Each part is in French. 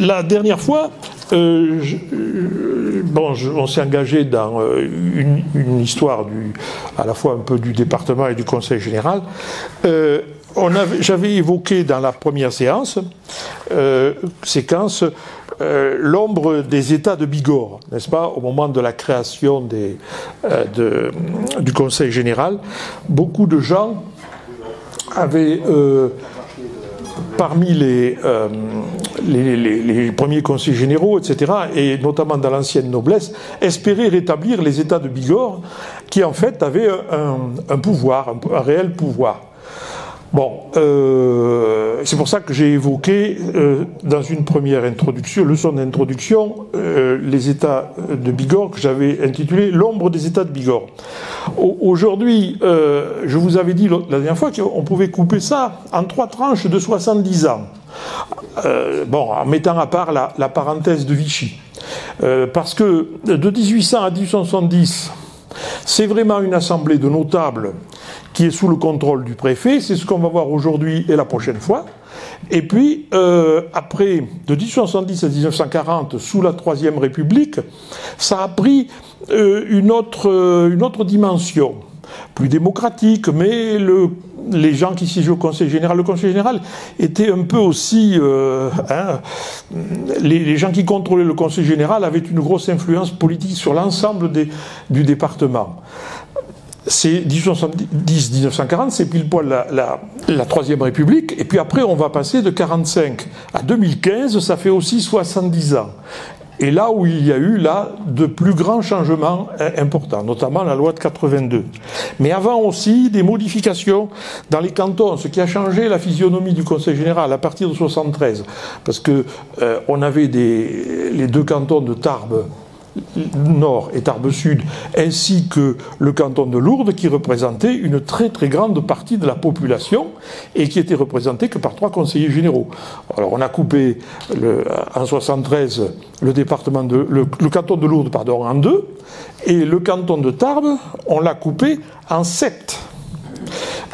la dernière fois, on s'est engagé dans une histoire à la fois un peu du département et du Conseil général. J'avais évoqué dans la première séquence l'ombre des États de Bigorre, n'est-ce pas, au moment de la création du Conseil général. Beaucoup de gens avaient, parmi les premiers conseils généraux, etc., et notamment dans l'ancienne noblesse, espéré rétablir les États de Bigorre, qui en fait avaient un pouvoir, un réel pouvoir. Bon, c'est pour ça que j'ai évoqué dans une première introduction, leçon d'introduction, les États de Bigorre, que j'avais intitulé « L'ombre des États de Bigorre ». Aujourd'hui, je vous avais dit la dernière fois qu'on pouvait couper ça en 3 tranches de 70 ans. En mettant à part la parenthèse de Vichy. Parce que de 1800 à 1870, c'est vraiment une assemblée de notables qui est sous le contrôle du préfet. C'est ce qu'on va voir aujourd'hui et la prochaine fois. Et puis, après, de 1870 à 1940, sous la Troisième République, ça a pris une autre dimension, plus démocratique, mais les gens qui siègent au Conseil général, le Conseil général était un peu aussi... les gens qui contrôlaient le Conseil général avaient une grosse influence politique sur l'ensemble du département. C'est 1870-1940, c'est pile poil la Troisième République, et puis après on va passer de 1945 à 2015, ça fait aussi 70 ans. Et là où il y a eu de plus grands changements importants, notamment la loi de 82. Mais avant aussi des modifications dans les cantons, ce qui a changé la physionomie du Conseil général à partir de 1973, parce que on avait les 2 cantons de Tarbes Nord et Tarbes Sud, ainsi que le canton de Lourdes, qui représentait une très très grande partie de la population et qui était représenté que par 3 conseillers généraux. Alors on a coupé en 73 le canton de Lourdes en 2, et le canton de Tarbes, on l'a coupé en 7.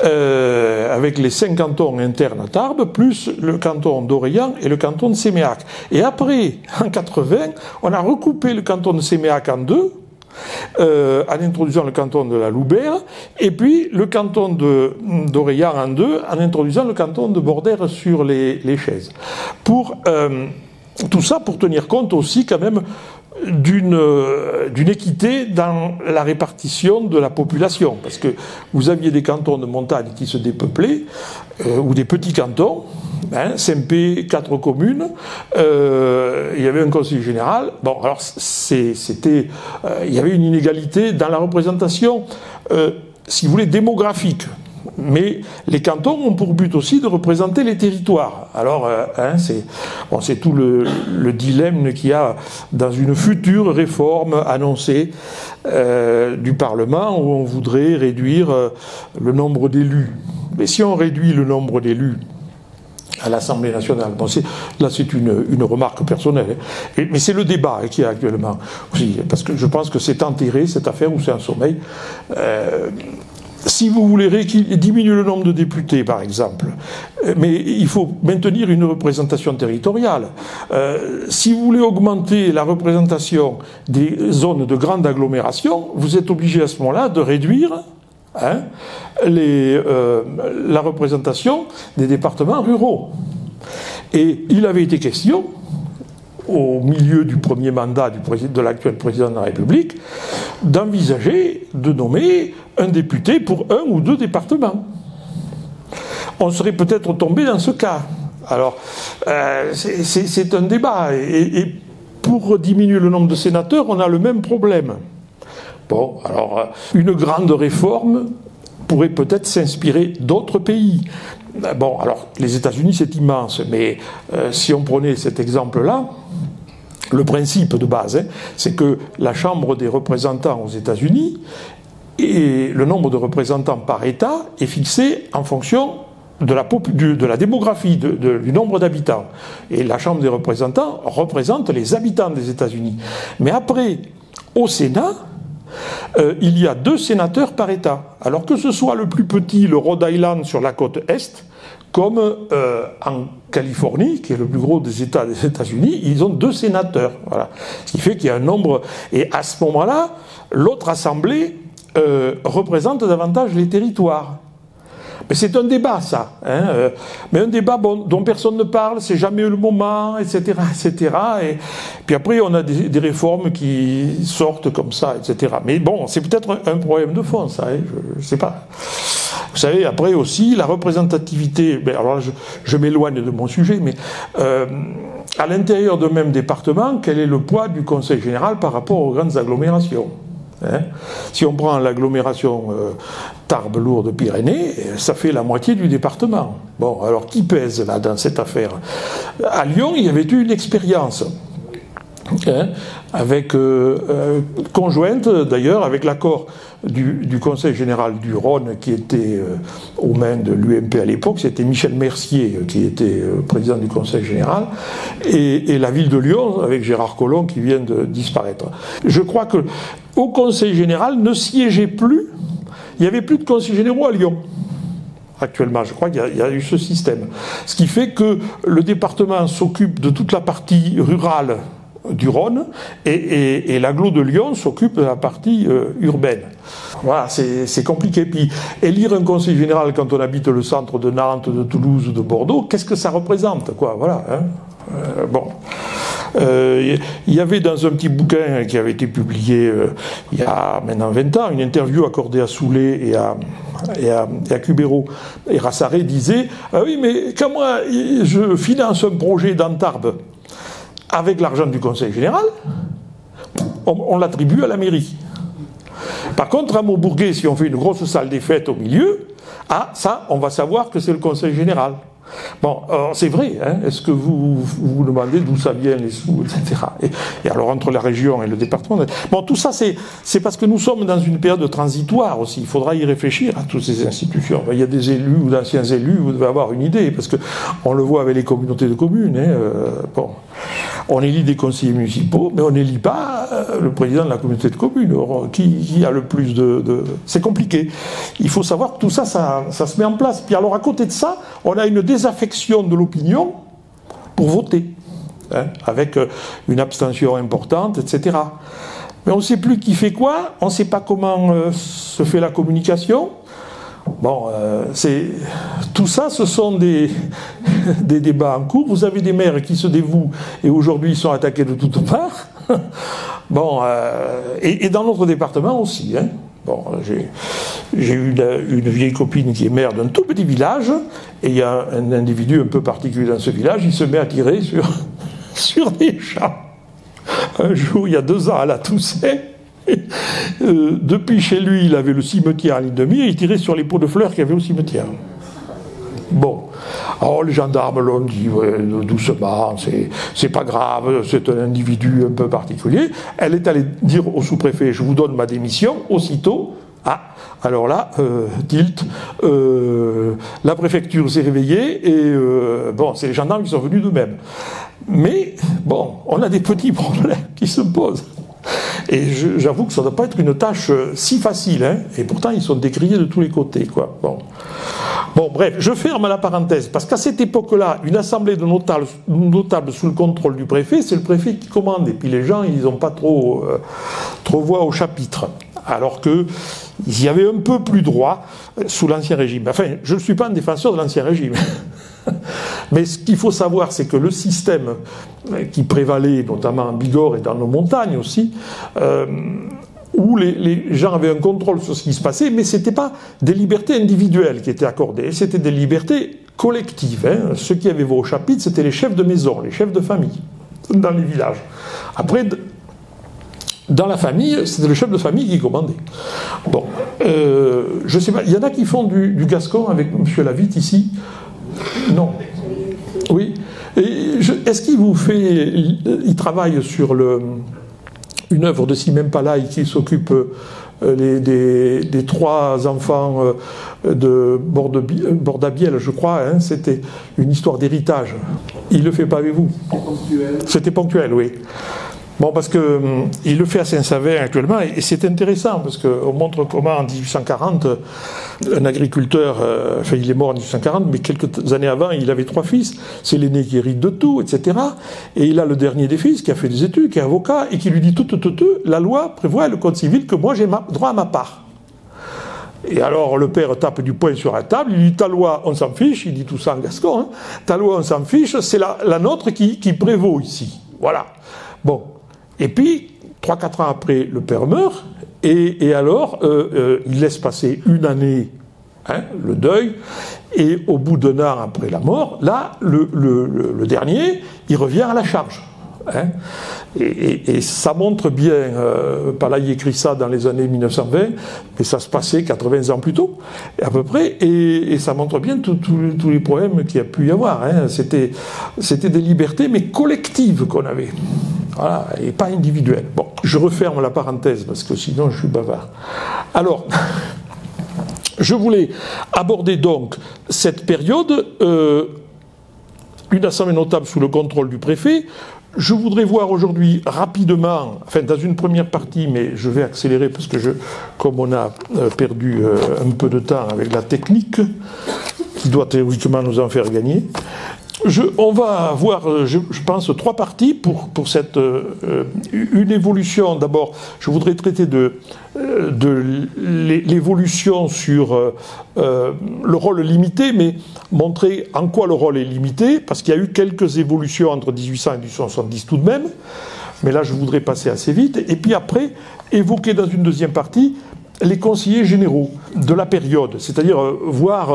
Avec les 5 cantons internes à Tarbes, plus le canton d'Orléans et le canton de Séméac. Et après, en 80, on a recoupé le canton de Séméac en 2, en introduisant le canton de la Loubère, et puis le canton d'Orléans en 2, en introduisant le canton de Bordère sur les Chaises. Tout ça pour tenir compte aussi quand même d'une équité dans la répartition de la population, parce que vous aviez des cantons de montagne qui se dépeuplaient, ou des petits cantons, 5P, 4 communes, il y avait un conseil général. Bon, alors il y avait une inégalité dans la représentation, si vous voulez, démographique. Mais les cantons ont pour but aussi de représenter les territoires. Alors, c'est tout le dilemme qu'il y a dans une future réforme annoncée du Parlement, où on voudrait réduire le nombre d'élus. Mais si on réduit le nombre d'élus à l'Assemblée nationale, là c'est une remarque personnelle, mais c'est le débat qu'il y a actuellement aussi, parce que je pense que c'est enterré cette affaire, ou c'est un sommeil. Si vous voulez diminuer le nombre de députés, par exemple, mais il faut maintenir une représentation territoriale. Si vous voulez augmenter la représentation des zones de grande agglomération, vous êtes obligé à ce moment-là de réduire la représentation des départements ruraux. Et il avait été question, au milieu du premier mandat de l'actuel président de la République, d'envisager de nommer un député pour 1 ou 2 départements. On serait peut-être tombé dans ce cas. Alors, c'est un débat. Et pour diminuer le nombre de sénateurs, on a le même problème. Bon, alors, une grande réforme pourrait peut-être s'inspirer d'autres pays. Bon, alors, les États-Unis, c'est immense, mais si on prenait cet exemple-là, le principe de base, c'est que la Chambre des représentants aux États-Unis, et le nombre de représentants par État est fixé en fonction de la démographie, du nombre d'habitants. Et la Chambre des représentants représente les habitants des États-Unis. Mais après, au Sénat, il y a 2 sénateurs par État. Alors que ce soit le plus petit, le Rhode Island sur la côte Est, comme en Californie, qui est le plus gros des États des États-Unis, ils ont 2 sénateurs. Voilà. Ce qui fait qu'il y a un nombre... Et à ce moment-là, l'autre assemblée représente davantage les territoires. Mais c'est un débat, ça. Hein, mais un débat dont personne ne parle, c'est jamais le moment, etc., etc. Et puis après, on a des réformes qui sortent comme ça, etc. Mais bon, c'est peut-être un problème de fond, ça. Hein, je ne sais pas. Vous savez, après aussi, la représentativité... Ben alors je m'éloigne de mon sujet, mais à l'intérieur d'un même département, quel est le poids du Conseil général par rapport aux grandes agglomérations? Hein, si on prend l'agglomération Tarbes-Lourdes-Pyrénées, ça fait la moitié du département. Bon, alors qui pèse là dans cette affaire? À Lyon, il y avait eu une expérience, hein, avec conjointe d'ailleurs avec l'accord du Conseil général du Rhône qui était aux mains de l'UMP à l'époque, c'était Michel Mercier qui était président du Conseil général, et la ville de Lyon avec Gérard Collomb qui vient de disparaître. Je crois que au Conseil général ne siégeait plus, il n'y avait plus de conseils généraux à Lyon. Actuellement, je crois qu'il y a eu ce système. Ce qui fait que le département s'occupe de toute la partie rurale du Rhône et l'agglo de Lyon s'occupe de la partie urbaine. Voilà, c'est compliqué. Puis élire un conseil général quand on habite le centre de Nantes, de Toulouse ou de Bordeaux, qu'est-ce que ça représente, quoi, voilà. Hein. Bon. Il y avait dans un petit bouquin qui avait été publié il y a maintenant 20 ans, une interview accordée à Soulet et à Cubero. Et Rassaré disait « Ah oui, mais quand moi je finance un projet dans Tarbes avec l'argent du Conseil général, on l'attribue à la mairie. Par contre, à Maubourguet, si on fait une grosse salle des fêtes au milieu, ah, ça, on va savoir que c'est le Conseil général. » Bon, c'est vrai, hein, est-ce que vous vous demandez d'où ça vient les sous, etc. Et alors entre la région et le département... Bon, tout ça, c'est parce que nous sommes dans une période transitoire aussi, il faudra y réfléchir à toutes ces institutions. Il y a des élus ou d'anciens élus, vous devez avoir une idée, parce que on le voit avec les communautés de communes. Hein, bon, on élit des conseillers municipaux, mais on n'élit pas le président de la communauté de communes. Qui a le plus de... C'est compliqué. Il faut savoir que tout ça, ça se met en place. Puis alors à côté de ça, on a une désaffection de l'opinion pour voter, hein, avec une abstention importante, etc. Mais on ne sait plus qui fait quoi, on ne sait pas comment se fait la communication. Bon, tout ça, ce sont des débats en cours. Vous avez des maires qui se dévouent et aujourd'hui ils sont attaqués de toutes parts. Bon, et dans notre département aussi, hein. Bon, j'ai une vieille copine qui est maire d'un tout petit village, et il y a un individu un peu particulier dans ce village, il se met à tirer sur des champs. Un jour, il y a 2 ans, à la Toussaint, depuis chez lui, il avait le cimetière à ligne de mire, il tirait sur les pots de fleurs qu'il y avait au cimetière. Bon. Alors les gendarmes l'ont dit ouais, doucement, c'est pas grave, c'est un individu un peu particulier. Elle est allée dire au sous-préfet, je vous donne ma démission, aussitôt. Ah, alors là, tilt, la préfecture s'est réveillée et bon, c'est les gendarmes qui sont venus d'eux-mêmes. Mais bon, on a des petits problèmes qui se posent. Et j'avoue que ça ne doit pas être une tâche si facile, hein, et pourtant ils sont décriés de tous les côtés, quoi. Bon, bref, je ferme la parenthèse, parce qu'à cette époque-là, une assemblée de notables sous le contrôle du préfet, c'est le préfet qui commande, et puis les gens, ils n'ont pas trop voix au chapitre, alors qu'il y avait un peu plus droit sous l'Ancien Régime. Enfin, je ne suis pas un défenseur de l'Ancien Régime. Mais ce qu'il faut savoir, c'est que le système qui prévalait, notamment en Bigorre et dans nos montagnes aussi, où les gens avaient un contrôle sur ce qui se passait, mais ce n'était pas des libertés individuelles qui étaient accordées, c'était des libertés collectives. Hein. Ceux qui avaient voix au chapitre, c'était les chefs de maison, les chefs de famille, dans les villages. Après, dans la famille, c'était le chef de famille qui commandait. Bon, je sais pas, il y en a qui font du gascon avec M. Lavitte ici. Non. Oui. Est-ce qu'il vous fait... Il travaille sur une œuvre de Simen Palay qui s'occupe des 3 enfants de Bordabiel, je crois. Hein, c'était une histoire d'héritage. Il ne le fait pas avec vous. C'était ponctuel. C'était ponctuel, oui. Bon, parce que il le fait à Saint-Savin actuellement, et c'est intéressant, parce qu'on montre comment en 1840, un agriculteur, enfin il est mort en 1840, mais quelques années avant, il avait 3 fils, c'est l'aîné qui hérite de tout, etc. Et il a le dernier des fils qui a fait des études, qui est avocat, et qui lui dit la loi prévoit le code civil que moi j'ai droit à ma part. Et alors le père tape du poing sur la table, il dit ta loi on s'en fiche, il dit tout ça en gascon, hein, ta loi on s'en fiche, c'est la nôtre qui prévaut ici. Voilà. Bon. Et puis, 3-4 ans après, le père meurt, et alors, il laisse passer une année, hein, le deuil, et au bout d'1 an après la mort, là, le dernier, il revient à la charge. Hein. Et ça montre bien, Palais écrit ça dans les années 1920, mais ça se passait 80 ans plus tôt, à peu près, et ça montre bien tous les problèmes qu'il y a pu y avoir. Hein. C'était des libertés, mais collectives qu'on avait. Voilà, et pas individuelles. Bon, je referme la parenthèse, parce que sinon je suis bavard. Alors, je voulais aborder donc cette période, une assemblée notable sous le contrôle du préfet. Je voudrais voir aujourd'hui rapidement, enfin dans une première partie, mais je vais accélérer parce que comme on a perdu un peu de temps avec la technique, qui doit théoriquement nous en faire gagner, on va voir, je pense, 3 parties pour cette une évolution. D'abord, je voudrais traiter de l'évolution sur le rôle limité, mais montrer en quoi le rôle est limité, parce qu'il y a eu quelques évolutions entre 1800 et 1870 tout de même, mais là je voudrais passer assez vite, et puis après évoquer dans une deuxième partie les conseillers généraux de la période, c'est-à-dire voir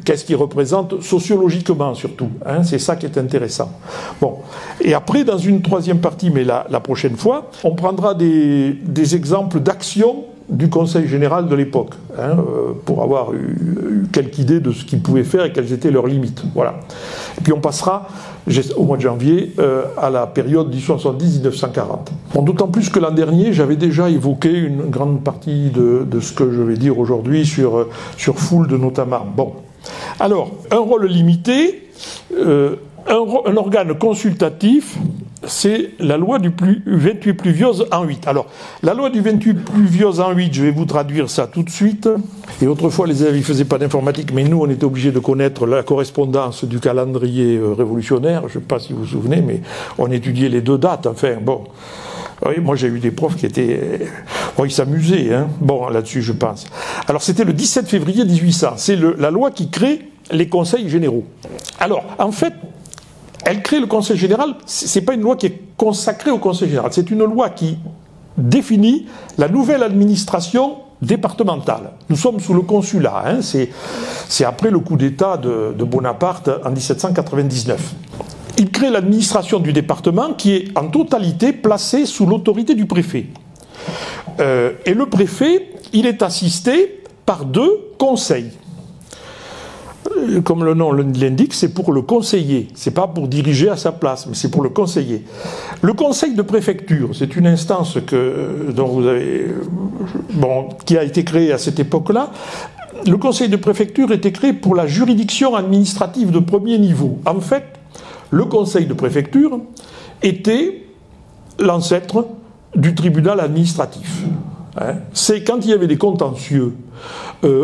qu'est-ce qu'ils représentent sociologiquement surtout, hein, c'est ça qui est intéressant. Bon, et après dans une troisième partie, mais la prochaine fois, on prendra des exemples d'actions du Conseil général de l'époque, hein, pour avoir eu quelque idée de ce qu'ils pouvaient faire et quelles étaient leurs limites. Voilà. Et puis on passera au mois de janvier à la période 1870-1940. Bon, d'autant plus que l'an dernier, j'avais déjà évoqué une grande partie de ce que je vais dire aujourd'hui sur Fould notamment. Bon. Alors, un rôle limité, un organe consultatif, c'est la loi du 28 pluviose en 8. Alors, la loi du 28 pluviose en 8, je vais vous traduire ça tout de suite. Et autrefois, les élèves ne faisaient pas d'informatique, mais nous, on était obligés de connaître la correspondance du calendrier révolutionnaire. Je ne sais pas si vous vous souvenez, mais on étudiait les 2 dates. Enfin, bon. Oui, moi, j'ai eu des profs qui étaient... Bon, ils s'amusaient, hein. Bon, là-dessus, je pense. Alors, c'était le 17 février 1800. C'est la loi qui crée les conseils généraux. Alors, en fait, elle crée le Conseil général, c'est pas une loi qui est consacrée au Conseil général, c'est une loi qui définit la nouvelle administration départementale. Nous sommes sous le consulat, hein, c'est après le coup d'État de Bonaparte en 1799. Il crée l'administration du département qui est en totalité placée sous l'autorité du préfet. Et le préfet, il est assisté par 2 conseils. Comme le nom l'indique, c'est pour le conseiller. C'est pas pour diriger à sa place, mais c'est pour le conseiller. Le conseil de préfecture, c'est une instance qui a été créée à cette époque-là. Le conseil de préfecture était créé pour la juridiction administrative de premier niveau. En fait, le conseil de préfecture était l'ancêtre du tribunal administratif. C'est quand il y avait des contentieux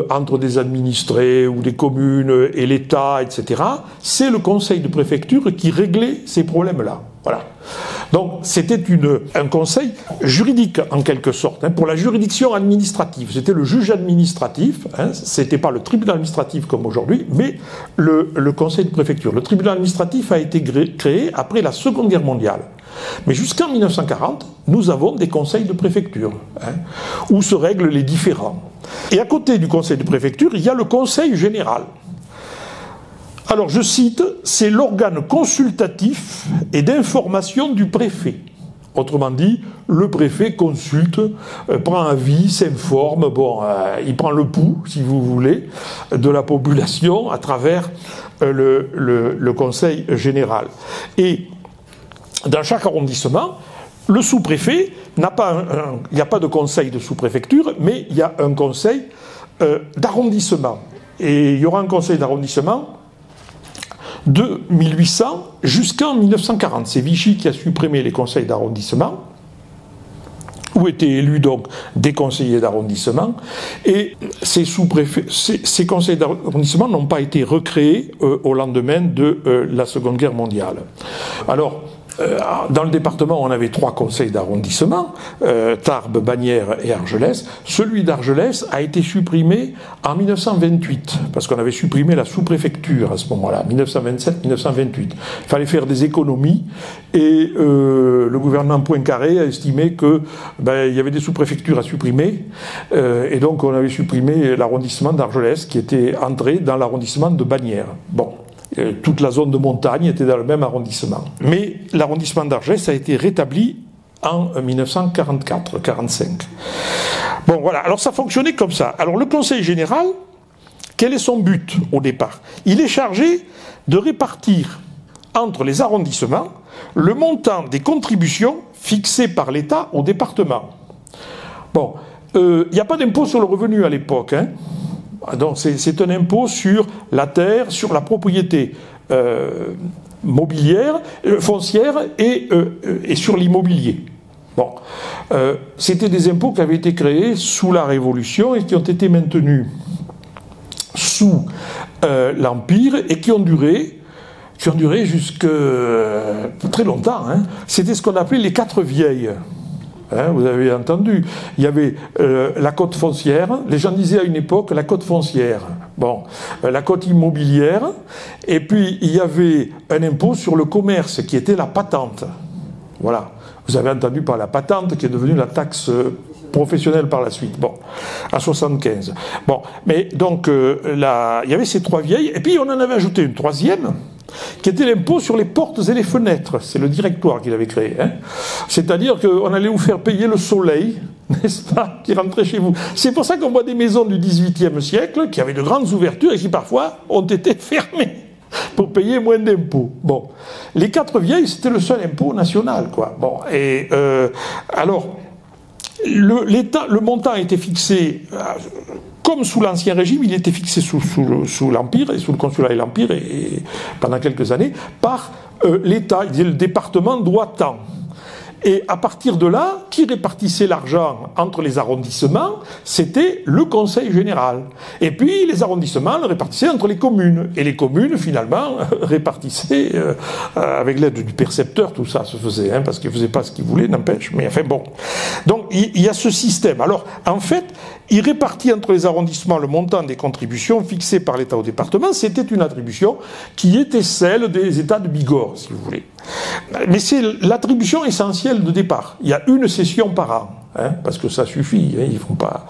entre des administrés ou des communes et l'État, etc., c'est le conseil de préfecture qui réglait ces problèmes-là. Voilà. Donc c'était un conseil juridique en quelque sorte, hein, pour la juridiction administrative. C'était le juge administratif, hein, c'était pas le tribunal administratif comme aujourd'hui, mais le conseil de préfecture. Le tribunal administratif a été créé après la Seconde Guerre mondiale. Mais jusqu'en 1940, nous avons des conseils de préfecture, hein, où se règlent les différends. Et à côté du conseil de préfecture, il y a le conseil général. Alors je cite, c'est l'organe consultatif et d'information du préfet. Autrement dit, le préfet consulte, prend avis, s'informe, il prend le pouls, si vous voulez, de la population à travers le conseil général. Et dans chaque arrondissement, le sous-préfet il n'y a pas de conseil de sous-préfecture, mais il y a un conseil d'arrondissement. Et il y aura un conseil d'arrondissement de 1800 jusqu'en 1940. C'est Vichy qui a supprimé les conseils d'arrondissement. où étaient élus donc des conseillers d'arrondissement, et ces conseils d'arrondissement n'ont pas été recréés au lendemain de la Seconde Guerre mondiale. Alors, dans le département, on avait 3 conseils d'arrondissement, Tarbes, Bagnères et Argelès. Celui d'Argelès a été supprimé en 1928, parce qu'on avait supprimé la sous-préfecture à ce moment-là, 1927-1928. Il fallait faire des économies, et le gouvernement Poincaré a estimé que il y avait des sous-préfectures à supprimer, et donc on avait supprimé l'arrondissement d'Argelès, qui était entré dans l'arrondissement de Bagnères. Bon. Toute la zone de montagne était dans le même arrondissement. Mais l'arrondissement d'Argelès a été rétabli en 1944-45. Bon, voilà. Alors ça fonctionnait comme ça. Alors le Conseil général, quel est son but au départ? Il est chargé de répartir entre les arrondissements le montant des contributions fixées par l'État au département. Bon, il n'y a pas d'impôt sur le revenu à l'époque, hein. Donc c'est un impôt sur la terre, sur la propriété mobilière, foncière et sur l'immobilier. Bon, c'était des impôts qui avaient été créés sous la Révolution et qui ont été maintenus sous l'Empire et qui ont duré jusque très longtemps. Hein. C'était ce qu'on appelait les 4 vieilles. Hein, vous avez entendu, il y avait la cote foncière, les gens disaient à une époque la cote foncière, bon, la cote immobilière, et puis il y avait un impôt sur le commerce qui était la patente. Voilà, vous avez entendu par la patente qui est devenue la taxe professionnelle par la suite, bon, en 75. Bon, mais donc il y avait ces 3 vieilles, et puis on en avait ajouté une 3e, qui était l'impôt sur les portes et les fenêtres. C'est le directoire qu'il avait créé. Hein. C'est-à-dire qu'on allait vous faire payer le soleil, n'est-ce pas, qui rentrait chez vous. C'est pour ça qu'on voit des maisons du XVIIIe siècle qui avaient de grandes ouvertures et qui parfois ont été fermées pour payer moins d'impôts. Bon, les 4 vieilles, c'était le seul impôt national, quoi. Bon, et alors, le montant a été fixé. Comme sous l'Ancien Régime, il était fixé sous l'Empire, et sous le Consulat et l'Empire, et pendant quelques années, par l'État. Il disait le département doit tant. Et à partir de là, qui répartissait l'argent entre les arrondissements? C'était le Conseil général. Et puis les arrondissements le répartissaient entre les communes. Et les communes, finalement, répartissaient, avec l'aide du percepteur, tout ça se faisait, hein, parce qu'ils ne faisaient pas ce qu'ils voulaient, n'empêche. Mais enfin bon. Donc il y a ce système. Alors, en fait, il répartit entre les arrondissements le montant des contributions fixées par l'État au département. C'était une attribution qui était celle des États de Bigorre, si vous voulez. Mais c'est l'attribution essentielle de départ. Il y a une session par an, hein, parce que ça suffit, hein, ils font pas...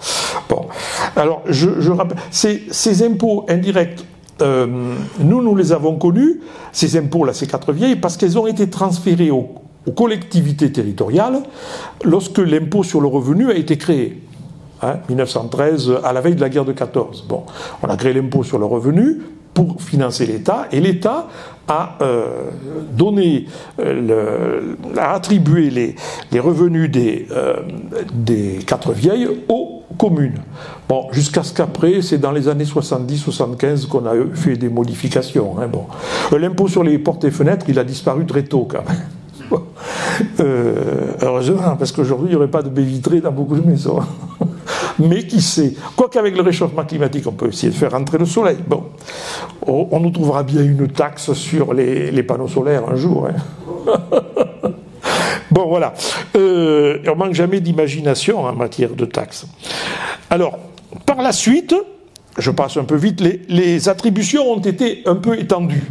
Bon. Alors, je rappelle, ces impôts indirects, nous les avons connus, ces impôts-là, ces 4 vieilles, parce qu'elles ont été transférées aux collectivités territoriales lorsque l'impôt sur le revenu a été créé. 1913, à la veille de la guerre de 14. Bon, on a créé l'impôt sur le revenu pour financer l'État, et l'État a attribué les revenus des 4 vieilles aux communes. Bon, jusqu'à ce qu'après, c'est dans les années 70-75 qu'on a fait des modifications. Hein, bon. L'impôt sur les portes et fenêtres, il a disparu très tôt quand même. Heureusement, parce qu'aujourd'hui, il n'y aurait pas de baies vitrées dans beaucoup de maisons. Mais qui sait, quoique avec le réchauffement climatique, on peut essayer de faire rentrer le soleil. Bon, on nous trouvera bien une taxe sur les panneaux solaires un jour. Hein. Bon, voilà. On manque jamais d'imagination en matière de taxes. Alors, par la suite, je passe un peu vite, les attributions ont été un peu étendues.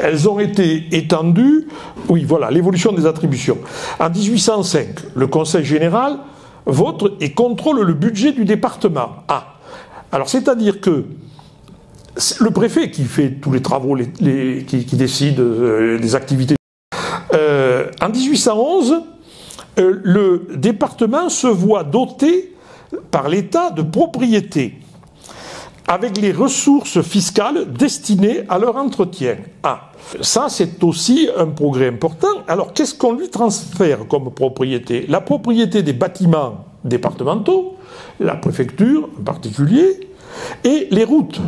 Elles ont été étendues, oui, voilà, l'évolution des attributions. En 1805, le Conseil général vote et contrôle le budget du département. Ah, alors c'est-à-dire que le préfet qui fait tous les travaux, qui décide des activités. En 1811, le département se voit doté par l'État de propriétés avec les ressources fiscales destinées à leur entretien. Ah, ça c'est aussi un progrès important. Alors qu'est-ce qu'on lui transfère comme propriété? La propriété des bâtiments départementaux, la préfecture en particulier, et les routes,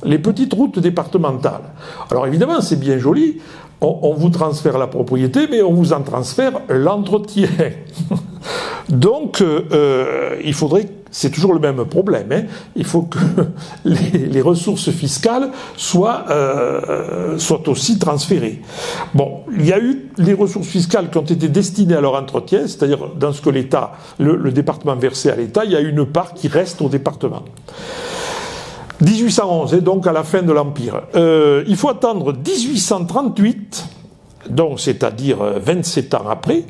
les petites routes départementales. Alors évidemment c'est bien joli, on vous transfère la propriété, mais on vous en transfère l'entretien. Donc, il faudrait, c'est toujours le même problème, hein, il faut que les ressources fiscales soient aussi transférées. Bon, il y a eu les ressources fiscales qui ont été destinées à leur entretien, c'est-à-dire dans ce que l'État, le département versait à l'État, il y a une part qui reste au département. 1811, et donc à la fin de l'Empire. Il faut attendre 1838, donc c'est-à-dire 27 ans après,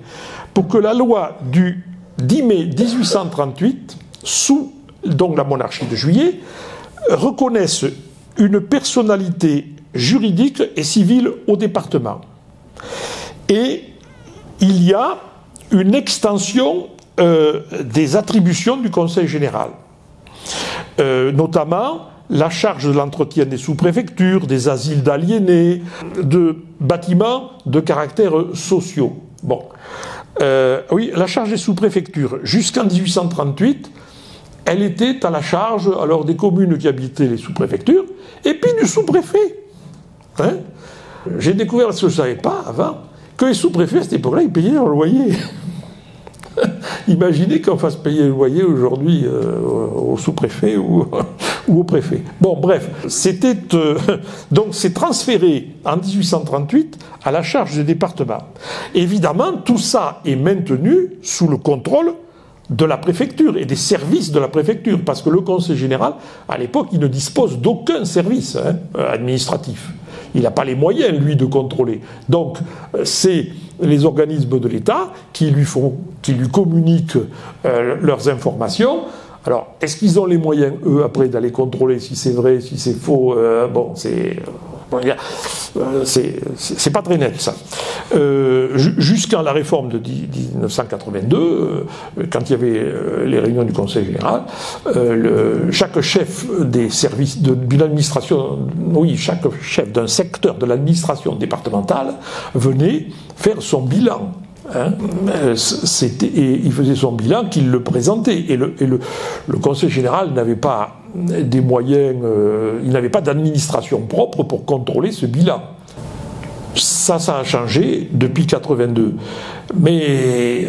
pour que la loi du 10 mai 1838, sous donc la monarchie de Juillet, reconnaisse une personnalité juridique et civile au département. Et il y a une extension des attributions du Conseil général, notamment la charge de l'entretien des sous-préfectures, des asiles d'aliénés, de bâtiments de caractère sociaux. Bon. Oui, la charge des sous-préfectures, jusqu'en 1838, elle était à la charge alors des communes qui habitaient les sous-préfectures, et puis du sous-préfet. Hein? J'ai découvert, ce que je ne savais pas avant, que les sous-préfets à cette époque-là, ils payaient leur loyer. Imaginez qu'on fasse payer le loyer aujourd'hui au sous-préfet ou au préfet. Bon, bref, donc c'est transféré en 1838 à la charge des départements. Évidemment, tout ça est maintenu sous le contrôle de la préfecture et des services de la préfecture, parce que le Conseil général, à l'époque, il ne dispose d'aucun service administratif. Il n'a pas les moyens, lui, de contrôler. Donc, c'est les organismes de l'État qui lui communiquent leurs informations. Alors, est-ce qu'ils ont les moyens, eux, après, d'aller contrôler si c'est vrai, si c'est faux? Bon, c'est pas très net, ça. Jusqu'à la réforme de 1982, quand il y avait les réunions du Conseil général, chaque chef des services d'une administration, oui, chaque chef d'un secteur de l'administration départementale venait faire son bilan. Hein, et il faisait son bilan, qu'il le présentait. Et le Conseil général n'avait pas des moyens, il n'avait pas d'administration propre pour contrôler ce bilan. Ça a changé depuis 82. Mais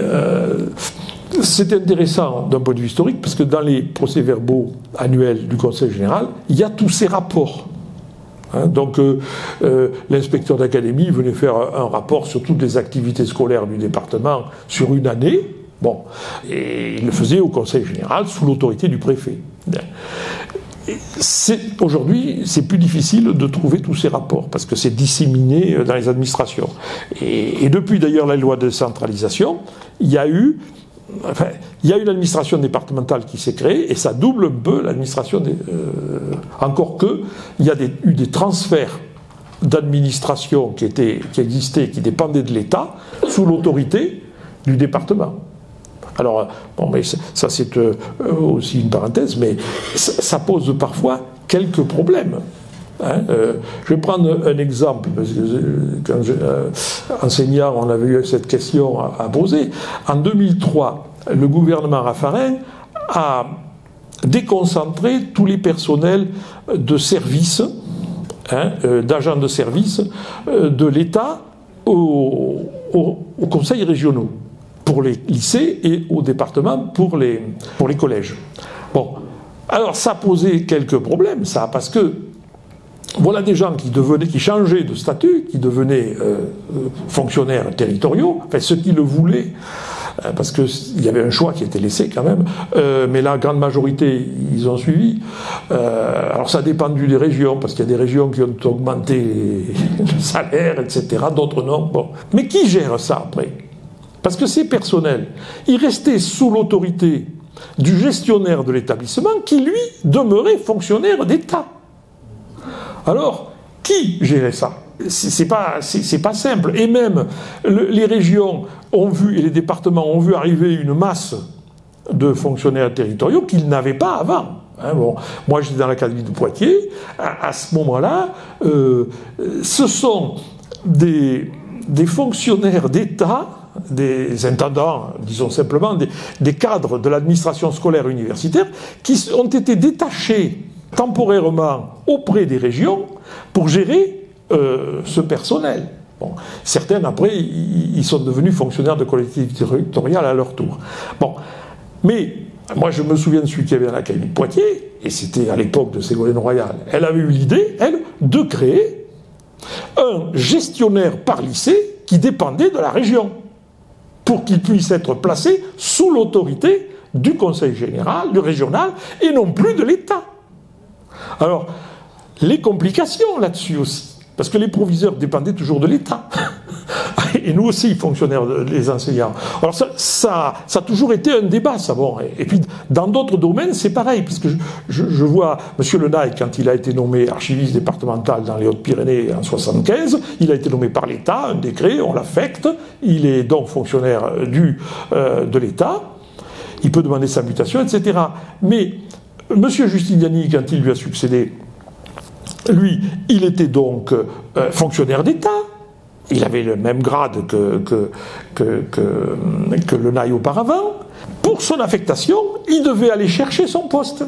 c'est intéressant d'un point de vue historique, parce que dans les procès-verbaux annuels du Conseil général, il y a tous ces rapports. Hein, donc l'inspecteur d'académie venait faire un rapport sur toutes les activités scolaires du département sur une année, bon, et il le faisait au Conseil général sous l'autorité du préfet. Aujourd'hui, c'est plus difficile de trouver tous ces rapports, parce que c'est disséminé dans les administrations. Et depuis d'ailleurs la loi de décentralisation, il y a une administration départementale qui s'est créée, et ça double un peu l'administration encore que il y a eu des transferts d'administration qui existaient, qui dépendaient de l'État, sous l'autorité du département. Alors, bon, mais ça c'est aussi une parenthèse, mais ça pose parfois quelques problèmes. Hein, je vais prendre un exemple, parce que quand enseignant, on avait eu cette question à poser. En 2003, le gouvernement Raffarin a déconcentré tous les personnels de service, d'agents de service de l'État aux conseils régionaux, pour les lycées, et au département pour les collèges. Bon, alors ça posait quelques problèmes, ça, parce que voilà des gens qui changeaient de statut, qui devenaient fonctionnaires territoriaux, enfin ceux qui le voulaient, parce qu'il y avait un choix qui était laissé quand même, mais la grande majorité, ils ont suivi. Alors ça a dépendu des régions, parce qu'il y a des régions qui ont augmenté le salaire, etc., d'autres non. Bon. Mais qui gère ça après? Parce que ces personnels, ils restaient sous l'autorité du gestionnaire de l'établissement, qui lui demeurait fonctionnaire d'État. Alors, qui gérait ça? C'est pas simple. Et même les régions ont vu, et les départements ont vu arriver une masse de fonctionnaires territoriaux qu'ils n'avaient pas avant. Hein, bon, moi j'étais dans l'académie de Poitiers, à ce moment-là, ce sont des fonctionnaires d'État, des intendants, disons simplement, des cadres de l'administration scolaire universitaire, qui ont été détachés temporairement auprès des régions pour gérer ce personnel. Bon, certains, après, ils sont devenus fonctionnaires de collectivités territoriales à leur tour. Bon, mais moi, je me souviens de celui qui avait à l'Académie de Poitiers, et c'était à l'époque de Ségolène Royal. Elle avait eu l'idée, elle, de créer un gestionnaire par lycée qui dépendait de la région, pour qu'il puisse être placé sous l'autorité du Conseil général, du régional, et non plus de l'État. Alors, les complications là-dessus aussi, parce que les proviseurs dépendaient toujours de l'État. Et nous aussi, fonctionnaires, les enseignants. Alors ça a toujours été un débat, ça. Bon. Et puis, dans d'autres domaines, c'est pareil, parce que je vois M. Lenaille, quand il a été nommé archiviste départemental dans les Hautes-Pyrénées en 1975, il a été nommé par l'État, un décret, on l'affecte, il est donc fonctionnaire de l'État, il peut demander sa mutation, etc. Mais M. Giustiniani, quand il lui a succédé, lui, il était donc fonctionnaire d'État. Il avait le même grade que Lenaille auparavant. Pour son affectation, il devait aller chercher son poste.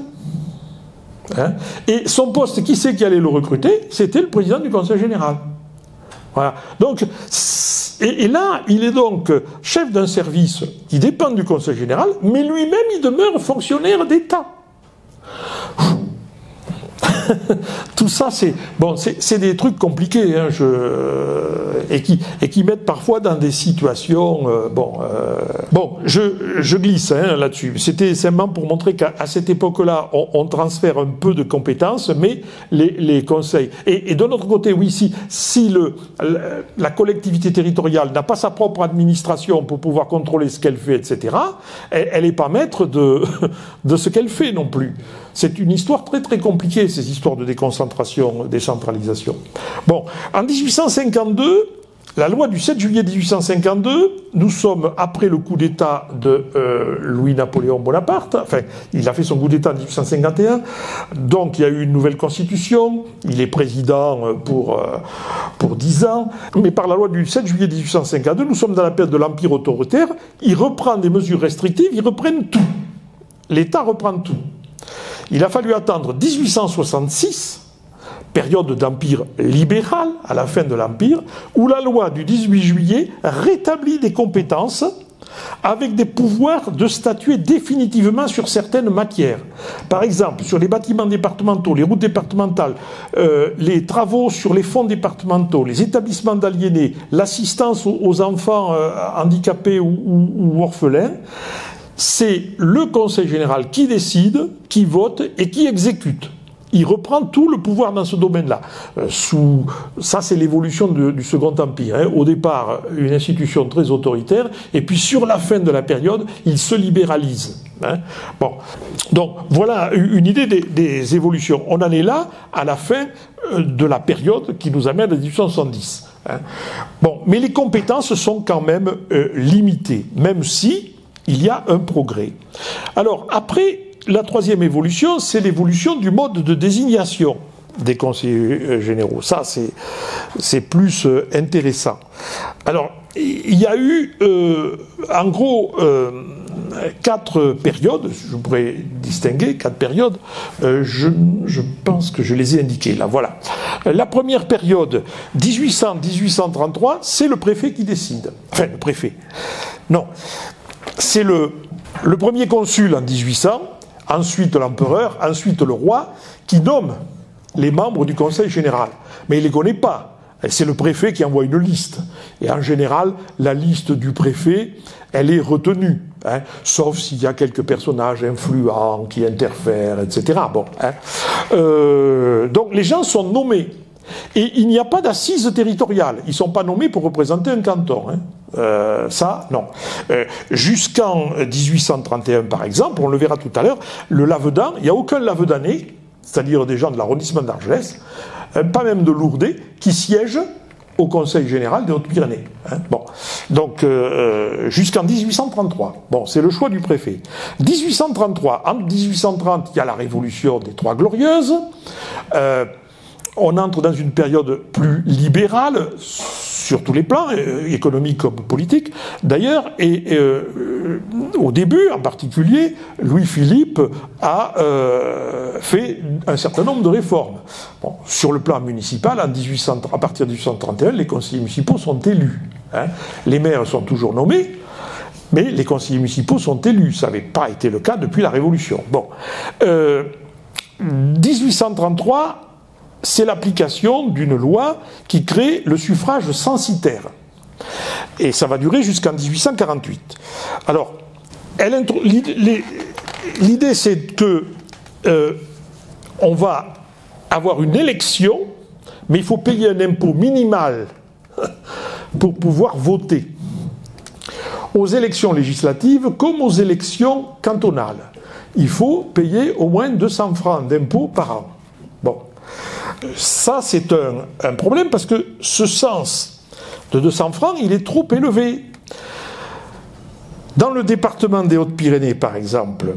Hein? Et son poste, qui c'est qui allait le recruter? C'était le président du Conseil général. Voilà. Donc, et là, il est donc chef d'un service qui dépend du Conseil général, mais lui-même, il demeure fonctionnaire d'État. Tout ça, c'est des trucs compliqués, hein, et qui mettent parfois dans des situations. Je glisse là-dessus. C'était simplement pour montrer qu'à cette époque-là, on transfère un peu de compétences, mais les conseils. Et de l'autre côté, oui, si la collectivité territoriale n'a pas sa propre administration pour pouvoir contrôler ce qu'elle fait, etc., elle n'est pas maître de ce qu'elle fait non plus. C'est une histoire très très compliquée, ces histoires de déconcentration, décentralisation. Bon, en 1852, la loi du 7 juillet 1852, nous sommes après le coup d'État de Louis-Napoléon Bonaparte, enfin, il a fait son coup d'État en 1851, donc il y a eu une nouvelle constitution, il est président pour 10 ans, mais par la loi du 7 juillet 1852, nous sommes dans la période de l'Empire autoritaire, il reprend des mesures restrictives, ils reprennent tout. L'État reprend tout. Il a fallu attendre 1866, période d'empire libéral, à la fin de l'empire, où la loi du 18 juillet rétablit des compétences avec des pouvoirs de statuer définitivement sur certaines matières. Par exemple, sur les bâtiments départementaux, les routes départementales, les travaux sur les fonds départementaux, les établissements d'aliénés, l'assistance aux enfants handicapés ou orphelins. C'est le Conseil général qui décide, qui vote et qui exécute. Il reprend tout le pouvoir dans ce domaine-là. Ça, c'est l'évolution du Second Empire. Hein. Au départ, une institution très autoritaire, et puis sur la fin de la période, il se libéralise. Hein. Bon, donc voilà une idée des évolutions. On en est là à la fin de la période qui nous amène à 1870. Hein. Bon, mais les compétences sont quand même limitées, même si il y a un progrès. Alors, après, la troisième évolution, c'est l'évolution du mode de désignation des conseillers généraux. Ça, c'est plus intéressant. Alors, il y a eu, en gros, 4 périodes, je pourrais distinguer 4 périodes, je pense que je les ai indiquées, là, voilà. La première période, 1800-1833, c'est le préfet qui décide. Enfin, le préfet. Non. C'est le premier consul en 1800, ensuite l'empereur, ensuite le roi, qui nomme les membres du Conseil général. Mais il ne les connaît pas. C'est le préfet qui envoie une liste. Et en général, la liste du préfet, elle est retenue. Hein, sauf s'il y a quelques personnages influents qui interfèrent, etc. Bon, hein. Donc les gens sont nommés. Et il n'y a pas d'assises territoriales. Ils ne sont pas nommés pour représenter un canton. Hein. Ça, non. Jusqu'en 1831, par exemple, on le verra tout à l'heure, le Lavedan, il n'y a aucun Lavedanais, c'est-à-dire des gens de l'arrondissement d'Argelès, pas même de Lourdes, qui siègent au Conseil général des Hautes-Pyrénées. Hein. Bon. Donc, jusqu'en 1833. Bon, c'est le choix du préfet. 1833, en 1830, il y a la révolution des Trois Glorieuses. On entre dans une période plus libérale, sur tous les plans, économiques comme politiques d'ailleurs, et au début en particulier, Louis-Philippe a fait un certain nombre de réformes. Bon, sur le plan municipal, à partir de 1831, les conseillers municipaux sont élus. Hein. Les maires sont toujours nommés, mais les conseillers municipaux sont élus. Ça n'avait pas été le cas depuis la Révolution. Bon. 1833, c'est l'application d'une loi qui crée le suffrage censitaire. Et ça va durer jusqu'en 1848. Alors, l'idée c'est que on va avoir une élection, mais il faut payer un impôt minimal pour pouvoir voter. Aux élections législatives comme aux élections cantonales, il faut payer au moins 200 francs d'impôt par an. Bon, ça c'est un problème parce que ce cens de 200 francs, il est trop élevé. Dans le département des Hautes-Pyrénées, par exemple,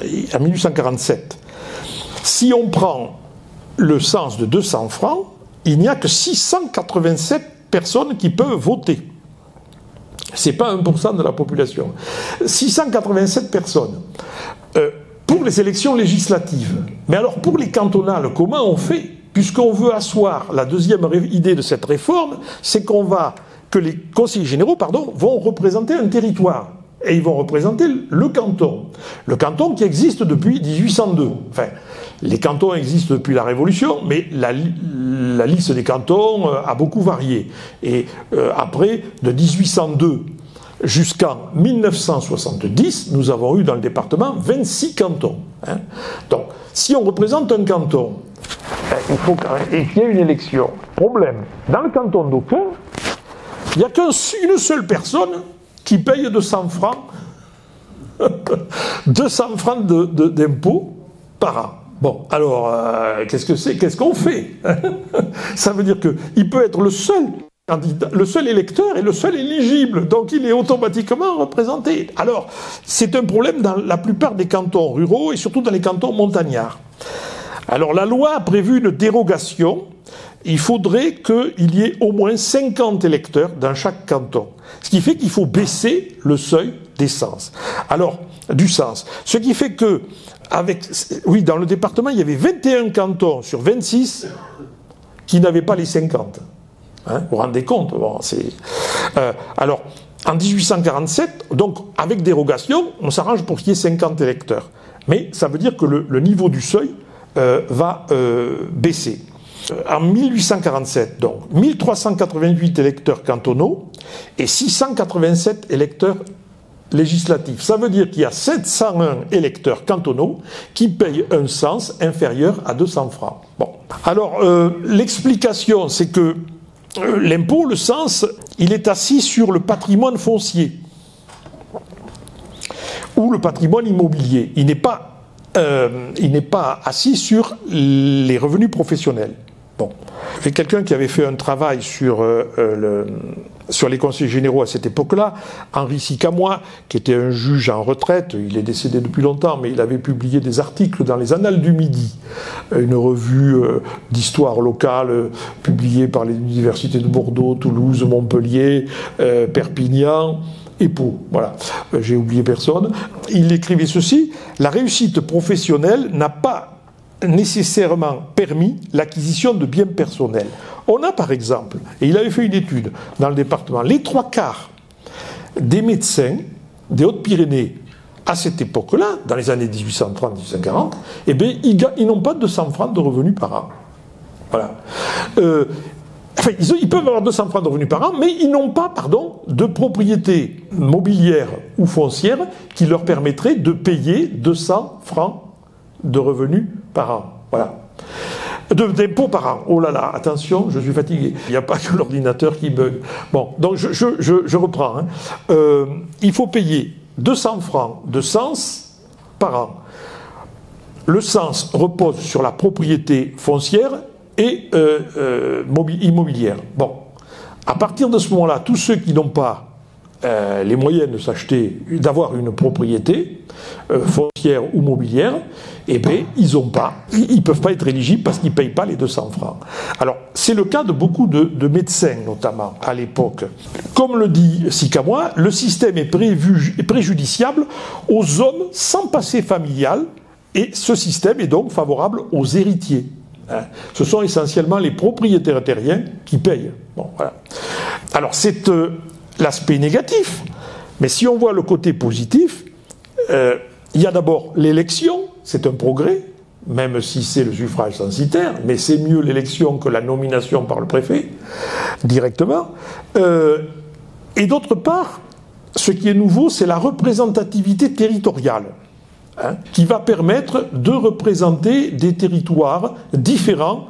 en 1847, si on prend le cens de 200 francs, il n'y a que 687 personnes qui peuvent voter. Ce n'est pas 1% de la population. 687 personnes. Pour les élections législatives. Mais alors pour les cantonales, comment on fait? Puisqu'on veut asseoir la deuxième idée de cette réforme, c'est que les conseillers généraux vont représenter un territoire. Et ils vont représenter le canton. Le canton qui existe depuis 1802. Enfin, les cantons existent depuis la Révolution, mais la liste des cantons a beaucoup varié. Et après, de 1802 jusqu'en 1970, nous avons eu dans le département 26 cantons. Hein. Donc, si on représente un canton, il faut qu'il y ait une élection. Problème, dans le canton d'Aucun, il n'y a qu'une seule personne qui paye 200 francs, 200 francs d'impôt par an. Bon, alors, qu'est-ce que c'est? Qu'est-ce qu'on fait? Ça veut dire qu'il peut être le seul candidat, le seul électeur et le seul éligible, donc il est automatiquement représenté. Alors, c'est un problème dans la plupart des cantons ruraux et surtout dans les cantons montagnards. Alors, la loi a prévu une dérogation. Il faudrait qu'il y ait au moins 50 électeurs dans chaque canton. Ce qui fait qu'il faut baisser le seuil des cens. Alors, du cens. Ce qui fait que, dans le département, il y avait 21 cantons sur 26 qui n'avaient pas les 50. Hein, vous vous rendez compte? Bon, alors, en 1847, donc, avec dérogation, on s'arrange pour qu'il y ait 50 électeurs. Mais ça veut dire que le niveau du seuil va baisser. En 1847, donc, 1388 électeurs cantonaux et 687 électeurs législatifs. Ça veut dire qu'il y a 701 électeurs cantonaux qui payent un cens inférieur à 200 francs. Bon. Alors, l'explication, c'est que l'impôt, le cens, il est assis sur le patrimoine foncier ou le patrimoine immobilier. Il n'est pas assis sur les revenus professionnels. Bon. Il y a quelqu'un qui avait fait un travail sur les conseillers généraux à cette époque-là, Henri Sicamois, qui était un juge en retraite, il est décédé depuis longtemps, mais il avait publié des articles dans les Annales du Midi, une revue d'histoire locale publiée par les universités de Bordeaux, Toulouse, Montpellier, Perpignan et Pau. Voilà, j'ai oublié personne. Il écrivait ceci: la réussite professionnelle n'a pas nécessairement permis l'acquisition de biens personnels. On a par exemple, et il avait fait une étude dans le département, les 3/4 des médecins des Hautes-Pyrénées à cette époque-là, dans les années 1830-1840, eh bien, ils n'ont pas 200 francs de revenus par an. Voilà. Enfin, ils peuvent avoir 200 francs de revenus par an, mais ils n'ont pas, de propriété mobilière ou foncière qui leur permettrait de payer 200 francs de revenus par an. Voilà. D'impôts par an. Oh là là, attention, je suis fatigué. Il n'y a pas que l'ordinateur qui bug. Bon, donc je reprends. Hein. Il faut payer 200 francs de cens par an. Le cens repose sur la propriété foncière et immobilière. Bon, à partir de ce moment-là, tous ceux qui n'ont pas les moyens de s'acheter, d'avoir une propriété foncière ou mobilière, eh bien, ils ne peuvent pas être éligibles parce qu'ils ne payent pas les 200 francs. Alors, c'est le cas de beaucoup de médecins, notamment, à l'époque. Comme le dit Sicamois, le système est préjudiciable aux hommes sans passé familial, et ce système est donc favorable aux héritiers. Ce sont essentiellement les propriétaires terriens qui payent. Bon, voilà. Alors, c'est l'aspect négatif, mais si on voit le côté positif, il y a d'abord l'élection, c'est un progrès, même si c'est le suffrage censitaire, mais c'est mieux l'élection que la nomination par le préfet, directement. Et d'autre part, ce qui est nouveau, c'est la représentativité territoriale, qui va permettre de représenter des territoires différents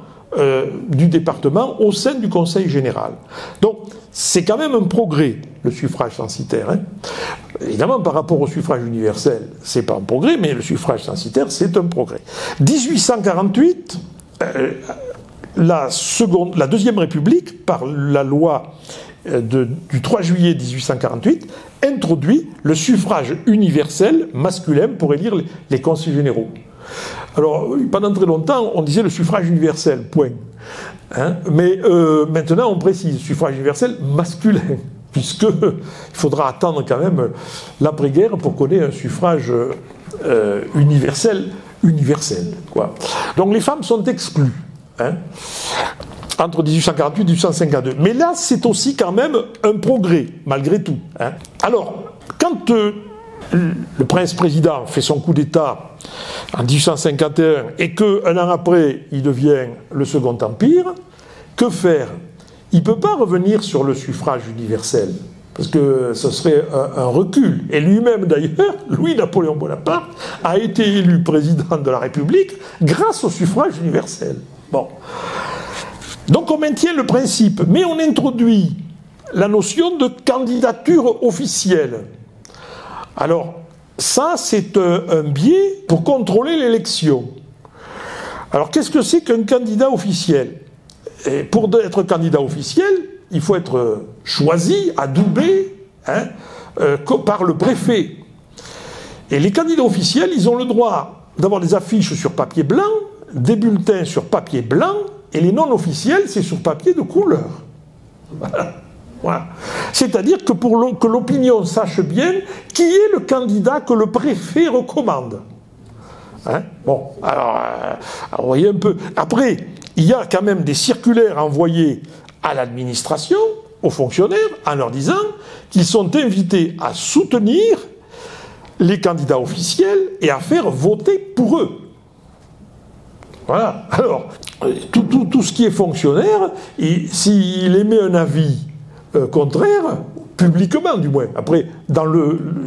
du département au sein du Conseil général. Donc, c'est quand même un progrès, le suffrage censitaire. Évidemment, par rapport au suffrage universel, c'est pas un progrès, mais le suffrage censitaire, c'est un progrès. 1848, la Deuxième République, par la loi du 3 juillet 1848, introduit le suffrage universel masculin pour élire les conseils généraux. Alors, pendant très longtemps, on disait le suffrage universel, point. Mais maintenant, on précise suffrage universel masculin, puisqu'il faudra attendre quand même l'après-guerre pour qu'on ait un suffrage universel, quoi. Donc les femmes sont exclues, entre 1848 et 1852. Mais là, c'est aussi quand même un progrès, malgré tout. Alors, quand le prince-président fait son coup d'État en 1851 et qu'un an après, il devient le Second Empire, que faire? Il ne peut pas revenir sur le suffrage universel, parce que ce serait un recul. Et lui-même, d'ailleurs, Louis-Napoléon Bonaparte, a été élu président de la République grâce au suffrage universel. Bon. Donc on maintient le principe, mais on introduit la notion de candidature officielle. Alors, ça, c'est un biais pour contrôler l'élection. Alors, qu'est-ce que c'est qu'un candidat officiel? Et pour être candidat officiel, il faut être choisi, adoubé, par le préfet. Et les candidats officiels, ils ont le droit d'avoir des affiches sur papier blanc, des bulletins sur papier blanc, et les non-officiels, c'est sur papier de couleur. Voilà. Voilà. C'est-à-dire que pour que l'opinion sache bien qui est le candidat que le préfet recommande. Bon, alors, vous voyez un peu. Après, il y a quand même des circulaires envoyés à l'administration, aux fonctionnaires, en leur disant qu'ils sont invités à soutenir les candidats officiels et à faire voter pour eux. Voilà. Alors, tout ce qui est fonctionnaire, s'il émet un avis contraire, publiquement du moins. Après,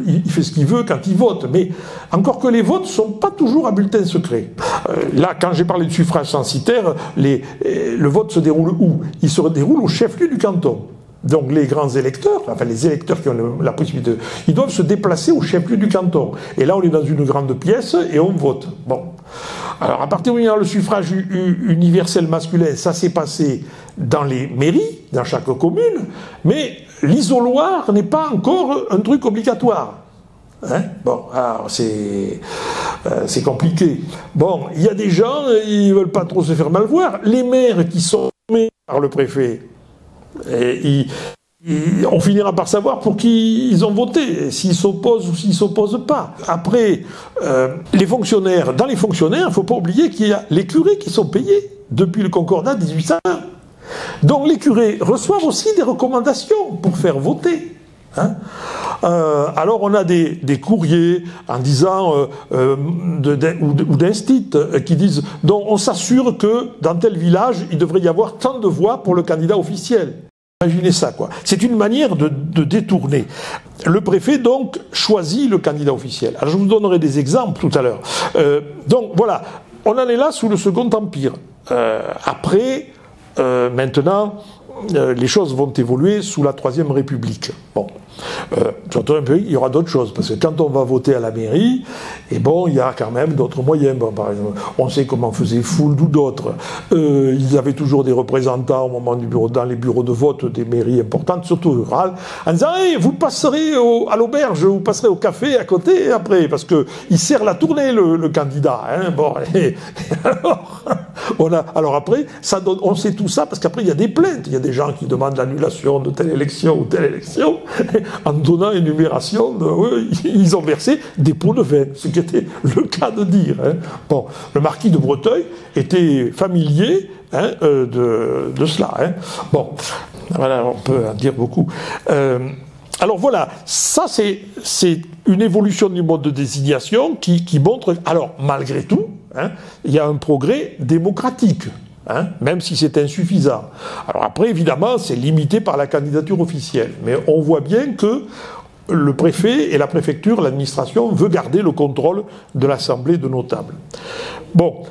il fait ce qu'il veut quand il vote, mais encore que les votes ne sont pas toujours à bulletin secret. Là, quand j'ai parlé de suffrage censitaire, le vote se déroule où? Il se déroule au chef-lieu du canton. Donc les grands électeurs, enfin les électeurs qui ont la possibilité, ils doivent se déplacer au chef-lieu du canton. Et là, on est dans une grande pièce et on vote. Bon. Alors, à partir du moment où le suffrage universel masculin, ça s'est passé dans les mairies, dans chaque commune, mais l'isoloir n'est pas encore un truc obligatoire. Bon, alors c'est compliqué. Bon, il y a des gens, ils veulent pas trop se faire mal voir. Les maires qui sont nommés par le préfet, on finira par savoir pour qui ils ont voté, s'ils s'opposent ou s'ils ne s'opposent pas. Après, les fonctionnaires, dans les fonctionnaires, il ne faut pas oublier qu'il y a les curés qui sont payés depuis le Concordat de 1801. Donc les curés reçoivent aussi des recommandations pour faire voter. Alors on a des courriers en disant ou d'instits qui disent donc on s'assure que dans tel village il devrait y avoir tant de voix pour le candidat officiel. Imaginez ça, quoi. C'est une manière de détourner. Le préfet donc choisit le candidat officiel. Alors je vous donnerai des exemples tout à l'heure. Donc voilà, on en est là sous le Second Empire. Après, maintenant, les choses vont évoluer sous la Troisième République. Bon. Sur un pays, il y aura d'autres choses, parce que quand on va voter à la mairie, et bon, il y a quand même d'autres moyens. Bon, par exemple, on sait comment faisait Fould ou d'autres. Ils avaient toujours des représentants au moment du bureau, dans les bureaux de vote des mairies importantes, surtout rurales, en disant hey, vous passerez à l'auberge, vous passerez au café à côté après, parce que il sert la tournée le candidat. Hein, bon, et alors après, ça donne, on sait tout ça parce qu'après il y a des plaintes, il y a des gens qui demandent l'annulation de telle élection ou telle élection. En donnant énumération, ils ont versé des pots de vin, ce qui était le cas de dire. Hein. Bon, le marquis de Breteuil était familier de cela. Hein. Bon, voilà, on peut en dire beaucoup. Alors voilà, ça c'est une évolution du mode de désignation qui montre, alors malgré tout, hein, il y a un progrès démocratique. Hein, même si c'est insuffisant. Alors après, évidemment, c'est limité par la candidature officielle. Mais on voit bien que le préfet et la préfecture, l'administration, veut garder le contrôle de l'Assemblée de notables. Bon,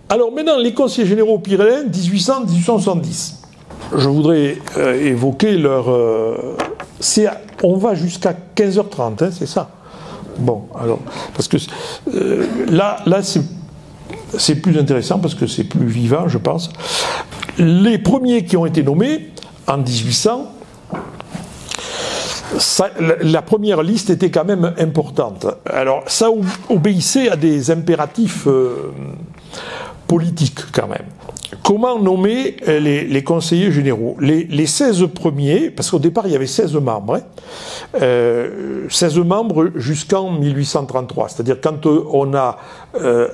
alors maintenant, les conseillers généraux pyrénéens, 1800-1870. Je voudrais évoquer leur... on va jusqu'à 15h30, hein, c'est ça. Bon, alors, parce que là c'est plus intéressant parce que c'est plus vivant, je pense. Les premiers qui ont été nommés en 1800, la première liste était quand même importante. Alors, ça obéissait à des impératifs politiques quand même. Comment nommer les conseillers généraux? Les 16 premiers, parce qu'au départ il y avait 16 membres, 16 membres jusqu'en 1833, c'est-à-dire quand on a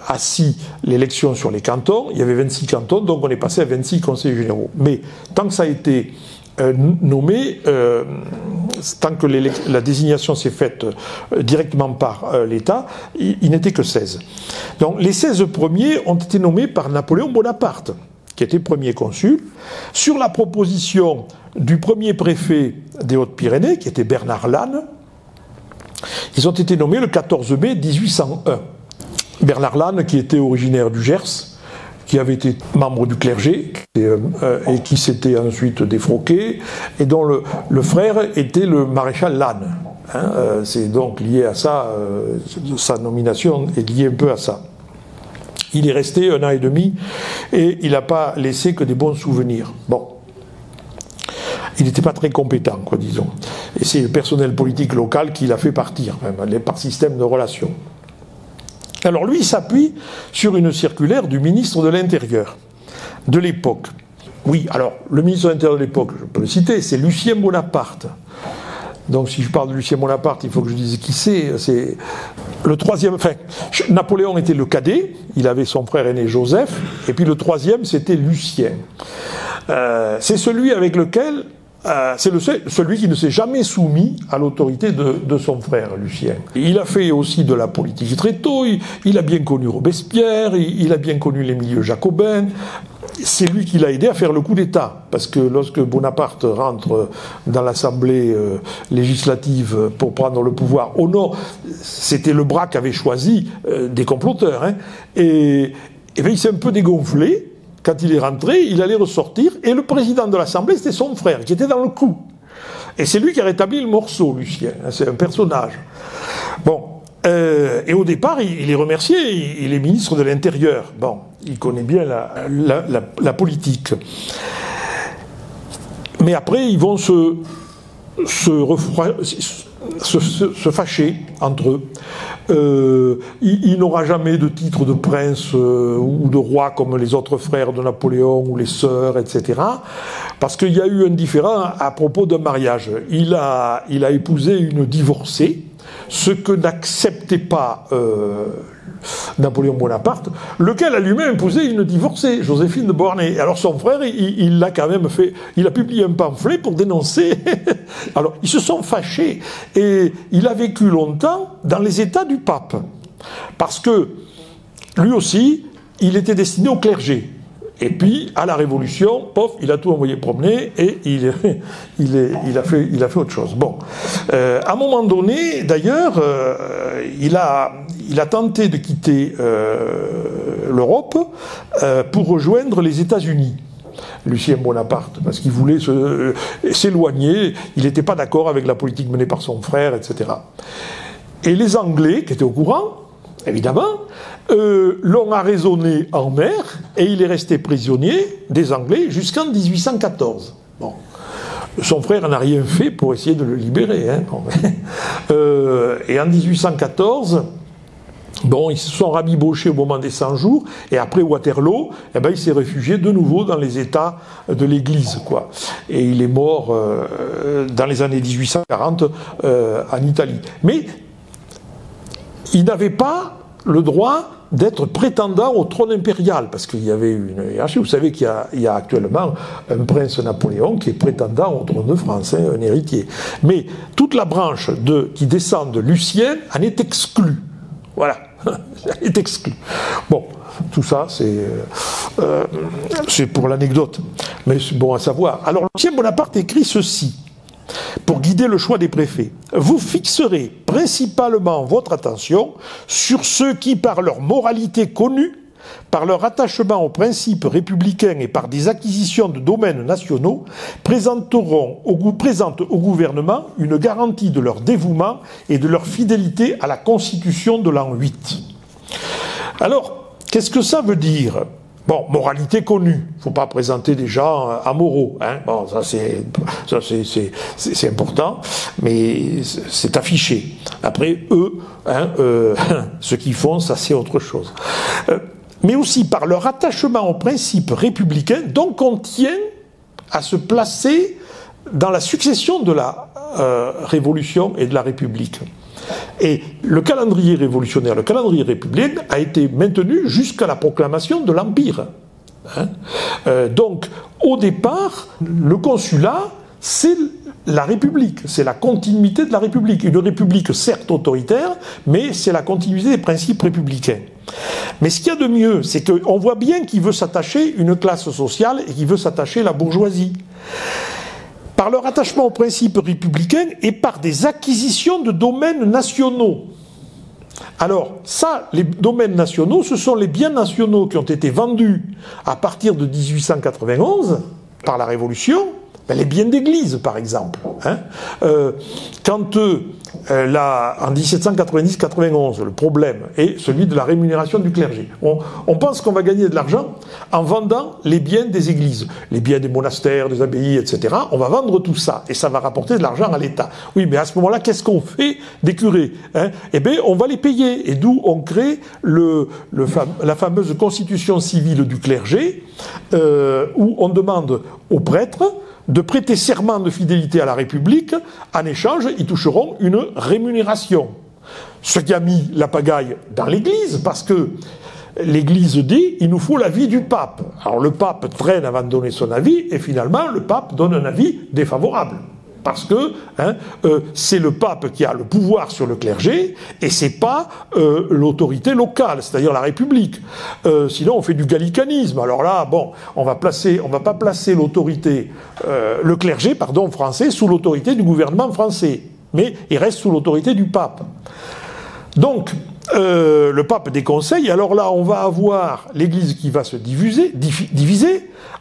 assis l'élection sur les cantons, il y avait 26 cantons, donc on est passé à 26 conseillers généraux. Mais tant que ça a été nommé, tant que la désignation s'est faite directement par l'État, il n'était que 16. Donc les 16 premiers ont été nommés par Napoléon Bonaparte, qui était premier consul, sur la proposition du premier préfet des Hautes-Pyrénées, qui était Bernard Lannes. Ils ont été nommés le 14 mai 1801. Bernard Lannes, qui était originaire du Gers, qui avait été membre du clergé, et qui s'était ensuite défroqué, et dont le frère était le maréchal Lannes. Hein, c'est donc lié à ça, sa nomination est liée un peu à ça. Il est resté 1 an et demi et il n'a pas laissé que des bons souvenirs. Bon. Il n'était pas très compétent, quoi, disons. Et c'est le personnel politique local qui l'a fait partir, même, par système de relations. Alors lui, il s'appuie sur une circulaire du ministre de l'Intérieur de l'époque. Oui, alors, le ministre de l'Intérieur de l'époque, je peux le citer, c'est Lucien Bonaparte. Donc si je parle de Lucien Bonaparte, il faut que je dise qui c'est. C'est le troisième. Enfin, Napoléon était le cadet, il avait son frère aîné Joseph, et puis le troisième c'était Lucien. C'est celui avec lequel, c'est celui qui ne s'est jamais soumis à l'autorité de son frère Lucien. Il a fait aussi de la politique très tôt. Il a bien connu Robespierre, il a bien connu les milieux jacobins. C'est lui qui l'a aidé à faire le coup d'État, parce que lorsque Bonaparte rentre dans l'Assemblée législative pour prendre le pouvoir, au nord, c'était le bras qu'avait choisi des comploteurs, hein, et bien il s'est un peu dégonflé. Quand il est rentré, il allait ressortir, et le président de l'Assemblée, c'était son frère, qui était dans le coup. Et c'est lui qui a rétabli le morceau, Lucien, c'est un personnage. Bon. Et au départ, il est remercié, il est ministre de l'Intérieur. Bon, il connaît bien la politique. Mais après, ils vont se fâcher entre eux. Il n'aura jamais de titre de prince ou de roi comme les autres frères de Napoléon ou les sœurs, etc. Parce qu'il y a eu un différend à propos d'un mariage. Il a épousé une divorcée, ce que n'acceptait pas Napoléon Bonaparte, lequel a lui-même épousé une divorcée, Joséphine de Beauharnais. Alors son frère, il l'a quand même fait, il a publié un pamphlet pour dénoncer. Alors ils se sont fâchés, et il a vécu longtemps dans les états du pape, parce que lui aussi, il était destiné au clergé. Et puis, à la Révolution, pof, il a tout envoyé promener et il a fait autre chose. Bon, à un moment donné, d'ailleurs, il a tenté de quitter l'Europe pour rejoindre les États-Unis. Lucien Bonaparte, parce qu'il voulait s'éloigner, il n'était pas d'accord avec la politique menée par son frère, etc. Et les Anglais, qui étaient au courant, évidemment, l'ont arraisonné en mer, et il est resté prisonnier des Anglais jusqu'en 1814. Bon. Son frère n'a rien fait pour essayer de le libérer. Hein. Bon. Et en 1814... Bon, ils se sont rabibochés au moment des 100 jours, et après Waterloo, eh ben, il s'est réfugié de nouveau dans les États de l'Église, quoi. Et il est mort dans les années 1840 en Italie. Mais il n'avait pas le droit d'être prétendant au trône impérial, parce qu'il y avait une hiérarchie. Vous savez qu'il y a actuellement un prince Napoléon qui est prétendant au trône de France, hein, un héritier. Mais toute la branche qui descend de Lucien en est exclue. Voilà, elle est exclue. Bon, tout ça, c'est pour l'anecdote, mais c'est bon à savoir. Alors, Lucien Bonaparte écrit ceci, pour guider le choix des préfets. Vous fixerez principalement votre attention sur ceux qui, par leur moralité connue, par leur attachement aux principes républicains et par des acquisitions de domaines nationaux, présentent au gouvernement une garantie de leur dévouement et de leur fidélité à la Constitution de l'an 8. Alors, qu'est-ce que ça veut dire ? Bon, moralité connue. Il ne faut pas présenter des gens amoraux. Hein. Bon, ça c'est important, mais c'est affiché. Après, eux, ce qu'ils font, ça c'est autre chose. Mais aussi par leur attachement aux principes républicains, donc on tient à se placer dans la succession de la Révolution et de la République. Et le calendrier révolutionnaire, le calendrier républicain a été maintenu jusqu'à la proclamation de l'Empire. Donc, au départ, le consulat, c'est la République, c'est la continuité de la République. Une République certes autoritaire, mais c'est la continuité des principes républicains. Mais ce qu'il y a de mieux, c'est qu'on voit bien qu'il veut s'attacher une classe sociale et qu'il veut s'attacher la bourgeoisie. Par leur attachement aux principes républicains et par des acquisitions de domaines nationaux. Alors, ça, les domaines nationaux, ce sont les biens nationaux qui ont été vendus à partir de 1891 par la Révolution, les biens d'église, par exemple. Quand en 1790-91, le problème est celui de la rémunération du clergé. On pense qu'on va gagner de l'argent en vendant les biens des églises, les biens des monastères, des abbayes, etc. On va vendre tout ça, et ça va rapporter de l'argent à l'État. Oui, mais à ce moment-là, qu'est-ce qu'on fait des curés ? Eh bien, on va les payer, et d'où on crée la fameuse constitution civile du clergé, où on demande aux prêtres de prêter serment de fidélité à la République. En échange, ils toucheront une rémunération. Ce qui a mis la pagaille dans l'Église, parce que l'Église dit « il nous faut l'avis du pape ». Alors le pape traîne avant de donner son avis, et finalement le pape donne un avis défavorable. Parce que c'est le pape qui a le pouvoir sur le clergé, et c'est pas l'autorité locale, c'est-à-dire la République. Sinon, on fait du gallicanisme. Alors là, bon, on va pas placer l'autorité, le clergé, français, sous l'autorité du gouvernement français, mais il reste sous l'autorité du pape. Donc, le pape déconseille. Alors là, on va avoir l'Église qui va se diviser,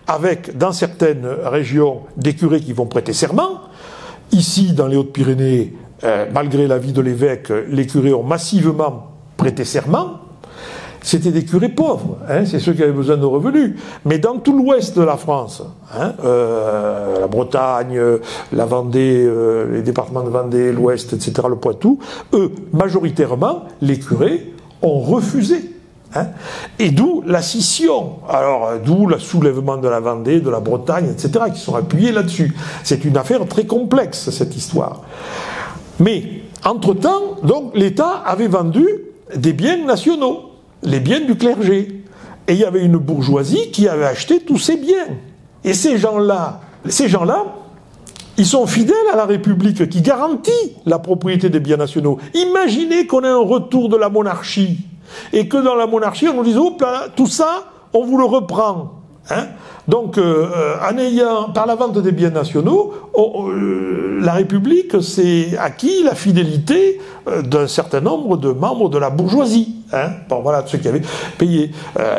avec, dans certaines régions, des curés qui vont prêter serment. Ici, dans les Hautes-Pyrénées, malgré l'avis de l'évêque, les curés ont massivement prêté serment. C'était des curés pauvres, c'est ceux qui avaient besoin de revenus. Mais dans tout l'ouest de la France, la Bretagne, la Vendée, les départements de Vendée, l'ouest, etc., le Poitou, eux, majoritairement, les curés ont refusé. Et d'où la scission, alors d'où le soulèvement de la Vendée, de la Bretagne, etc., qui sont appuyés là-dessus. C'est une affaire très complexe, cette histoire. Mais, entre-temps, donc, l'État avait vendu des biens nationaux, les biens du clergé. Et il y avait une bourgeoisie qui avait acheté tous ces biens. Et ces gens-là, ils sont fidèles à la République qui garantit la propriété des biens nationaux. Imaginez qu'on ait un retour de la monarchie. Et que dans la monarchie, on nous dise, hop là, tout ça, on vous le reprend. Hein. Donc, par la vente des biens nationaux, la République s'est acquis la fidélité d'un certain nombre de membres de la bourgeoisie. Hein. Bon, voilà, ceux qui avaient payé.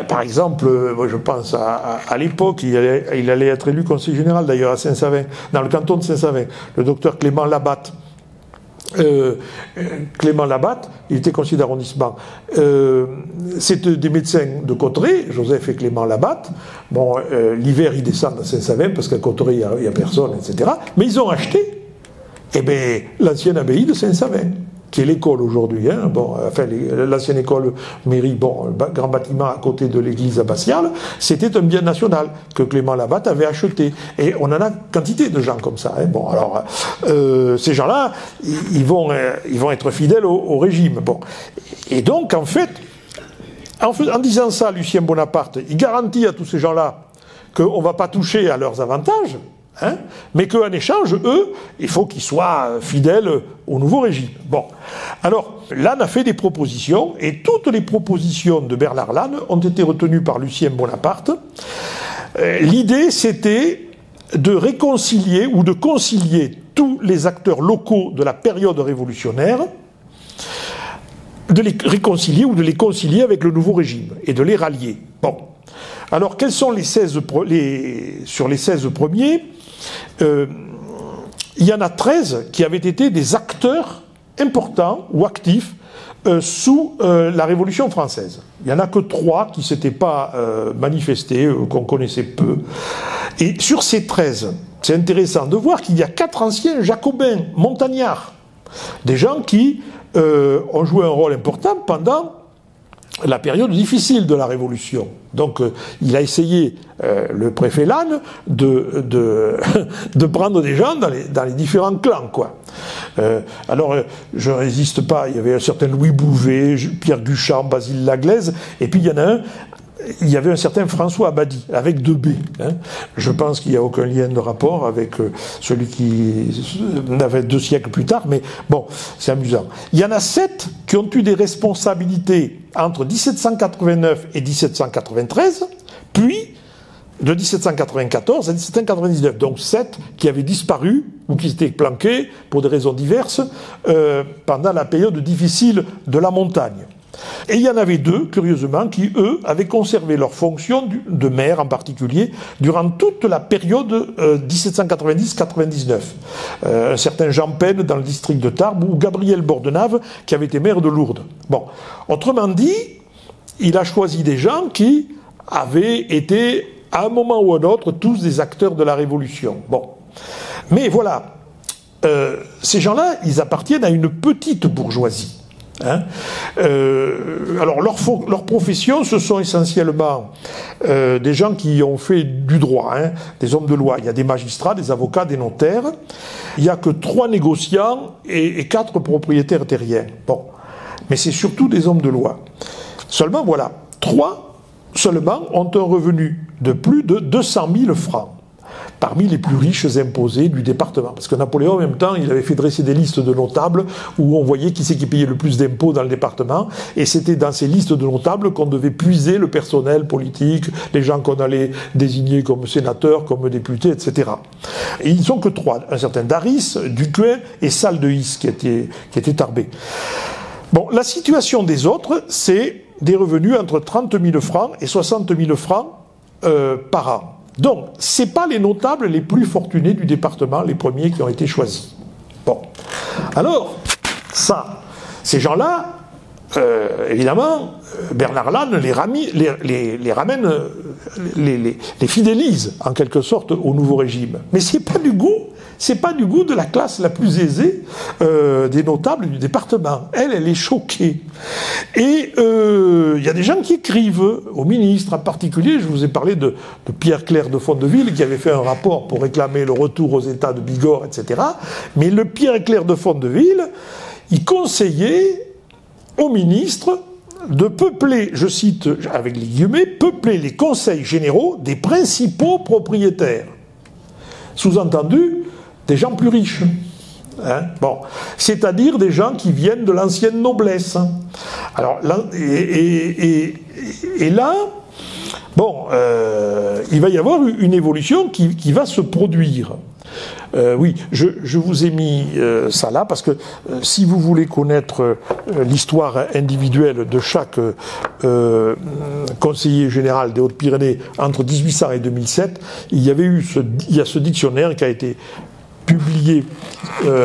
Par exemple, moi, je pense à l'époque, il allait être élu conseiller général, d'ailleurs, à Saint-Savin, dans le canton de Saint-Savin, le docteur Clément Labatte. Clément Labatte, il était conseiller d'arrondissement. C'est des médecins de Cauterets, Joseph et Clément Labatte. Bon, l'hiver, ils descendent à Saint-Savin parce qu'à Cauterets, il n'y a personne, etc. Mais ils ont acheté l'ancienne abbaye de Saint-Savin, qui est l'école aujourd'hui. Hein. Bon, enfin, l'ancienne école mairie, bon, grand bâtiment à côté de l'église abbatiale, c'était un bien national que Clément Labatte avait acheté. Et on en a quantité de gens comme ça. Hein. Bon, alors, ces gens-là, ils vont être fidèles au régime. Bon. Et donc, en fait, en disant ça, Lucien Bonaparte, il garantit à tous ces gens-là qu'on ne va pas toucher à leurs avantages, hein, mais qu'en échange, eux, il faut qu'ils soient fidèles au nouveau régime. Bon. Alors, Lannes a fait des propositions, et toutes les propositions de Bernard Lannes ont été retenues par Lucien Bonaparte. L'idée, c'était de réconcilier ou de concilier tous les acteurs locaux de la période révolutionnaire, de les réconcilier ou de les concilier avec le nouveau régime, et de les rallier. Bon. Alors, quels sont sur les 16 premiers, il y en a 13 qui avaient été des acteurs importants ou actifs sous la Révolution française. Il n'y en a que 3 qui ne s'étaient pas manifestés, qu'on connaissait peu. Et sur ces 13, c'est intéressant de voir qu'il y a 4 anciens jacobins, montagnards, des gens qui ont joué un rôle important pendant la période difficile de la Révolution. Donc, il a essayé, le préfet Lannes, de prendre des gens dans les différents clans, quoi. Alors, je ne résiste pas, il y avait un certain Louis Bouvet, Pierre Guchamp, Basile Laglaise, et puis il y en a un, il y avait un certain François Abadie, avec 2 B. Hein. Je pense qu'il n'y a aucun lien de rapport avec celui qui n'avait 2 siècles plus tard, mais bon, c'est amusant. Il y en a 7 qui ont eu des responsabilités entre 1789 et 1793, puis de 1794 à 1799. Donc 7 qui avaient disparu ou qui étaient planqués pour des raisons diverses pendant la période difficile de la montagne. Et il y en avait 2, curieusement, qui, eux, avaient conservé leur fonction de maire en particulier durant toute la période 1790-99. Un certain Jean Pen dans le district de Tarbes ou Gabriel Bordenave qui avait été maire de Lourdes. Bon, autrement dit, il a choisi des gens qui avaient été, à un moment ou à un autre, tous des acteurs de la Révolution. Bon, mais voilà, ces gens-là, ils appartiennent à une petite bourgeoisie. Hein. Alors leur profession, ce sont essentiellement des gens qui ont fait du droit, hein, des hommes de loi. Il y a des magistrats, des avocats, des notaires. Il n'y a que 3 négociants et 4 propriétaires terriens. Bon, mais c'est surtout des hommes de loi. Seulement, voilà, 3 seulement ont un revenu de plus de 200 000 francs. Parmi les plus riches imposés du département. Parce que Napoléon, en même temps, il avait fait dresser des listes de notables où on voyait qui c'est qui payait le plus d'impôts dans le département. Et c'était dans ces listes de notables qu'on devait puiser le personnel politique, les gens qu'on allait désigner comme sénateurs, comme députés, etc. Et ils ne sont que 3. Un certain Daris, Ducuin et Salle de Is, qui était tarbé. Bon, la situation des autres, c'est des revenus entre 30 000 francs et 60 000 francs par an. Donc, ce n'est pas les notables les plus fortunés du département, les premiers qui ont été choisis. Bon. Alors, ces gens-là, évidemment, Bernard Lannes les ramène, les fidélise, en quelque sorte, au nouveau régime. Mais c'est pas du goût de la classe la plus aisée des notables du département. Elle est choquée. Et il y a des gens qui écrivent au ministre, en particulier, je vous ai parlé de Pierre Clerc de Fondeville, qui avait fait un rapport pour réclamer le retour aux États de Bigorre, etc. Mais le Pierre Clerc de Fondeville, il conseillait au ministre de peupler, je cite avec les guillemets, peupler les conseils généraux des principaux propriétaires. Sous-entendu, des gens plus riches. Hein, bon, c'est-à-dire des gens qui viennent de l'ancienne noblesse. Alors, là, et là, Bon, il va y avoir une évolution qui va se produire. Oui, je vous ai mis ça là parce que si vous voulez connaître l'histoire individuelle de chaque conseiller général des Hautes-Pyrénées entre 1800 et 2007, il y a ce dictionnaire qui a été publié,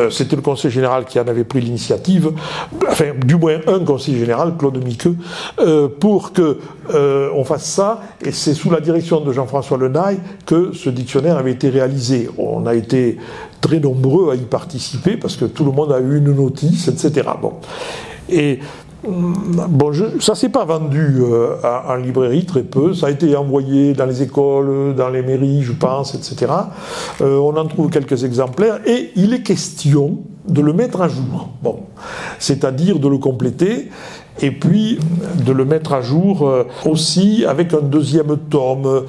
c'était le conseil général qui en avait pris l'initiative, enfin du moins un conseiller général, Claude Miqueux, pour que on fasse ça, et c'est sous la direction de Jean-François Lenaille que ce dictionnaire avait été réalisé. On a été très nombreux à y participer parce que tout le monde a eu une notice, etc. Bon. Et bon, ça s'est pas vendu en librairie, très peu. Ça a été envoyé dans les écoles, dans les mairies, je pense, etc. On en trouve quelques exemplaires et il est question de le mettre à jour. Bon, c'est-à-dire de le compléter et puis de le mettre à jour aussi avec un deuxième tome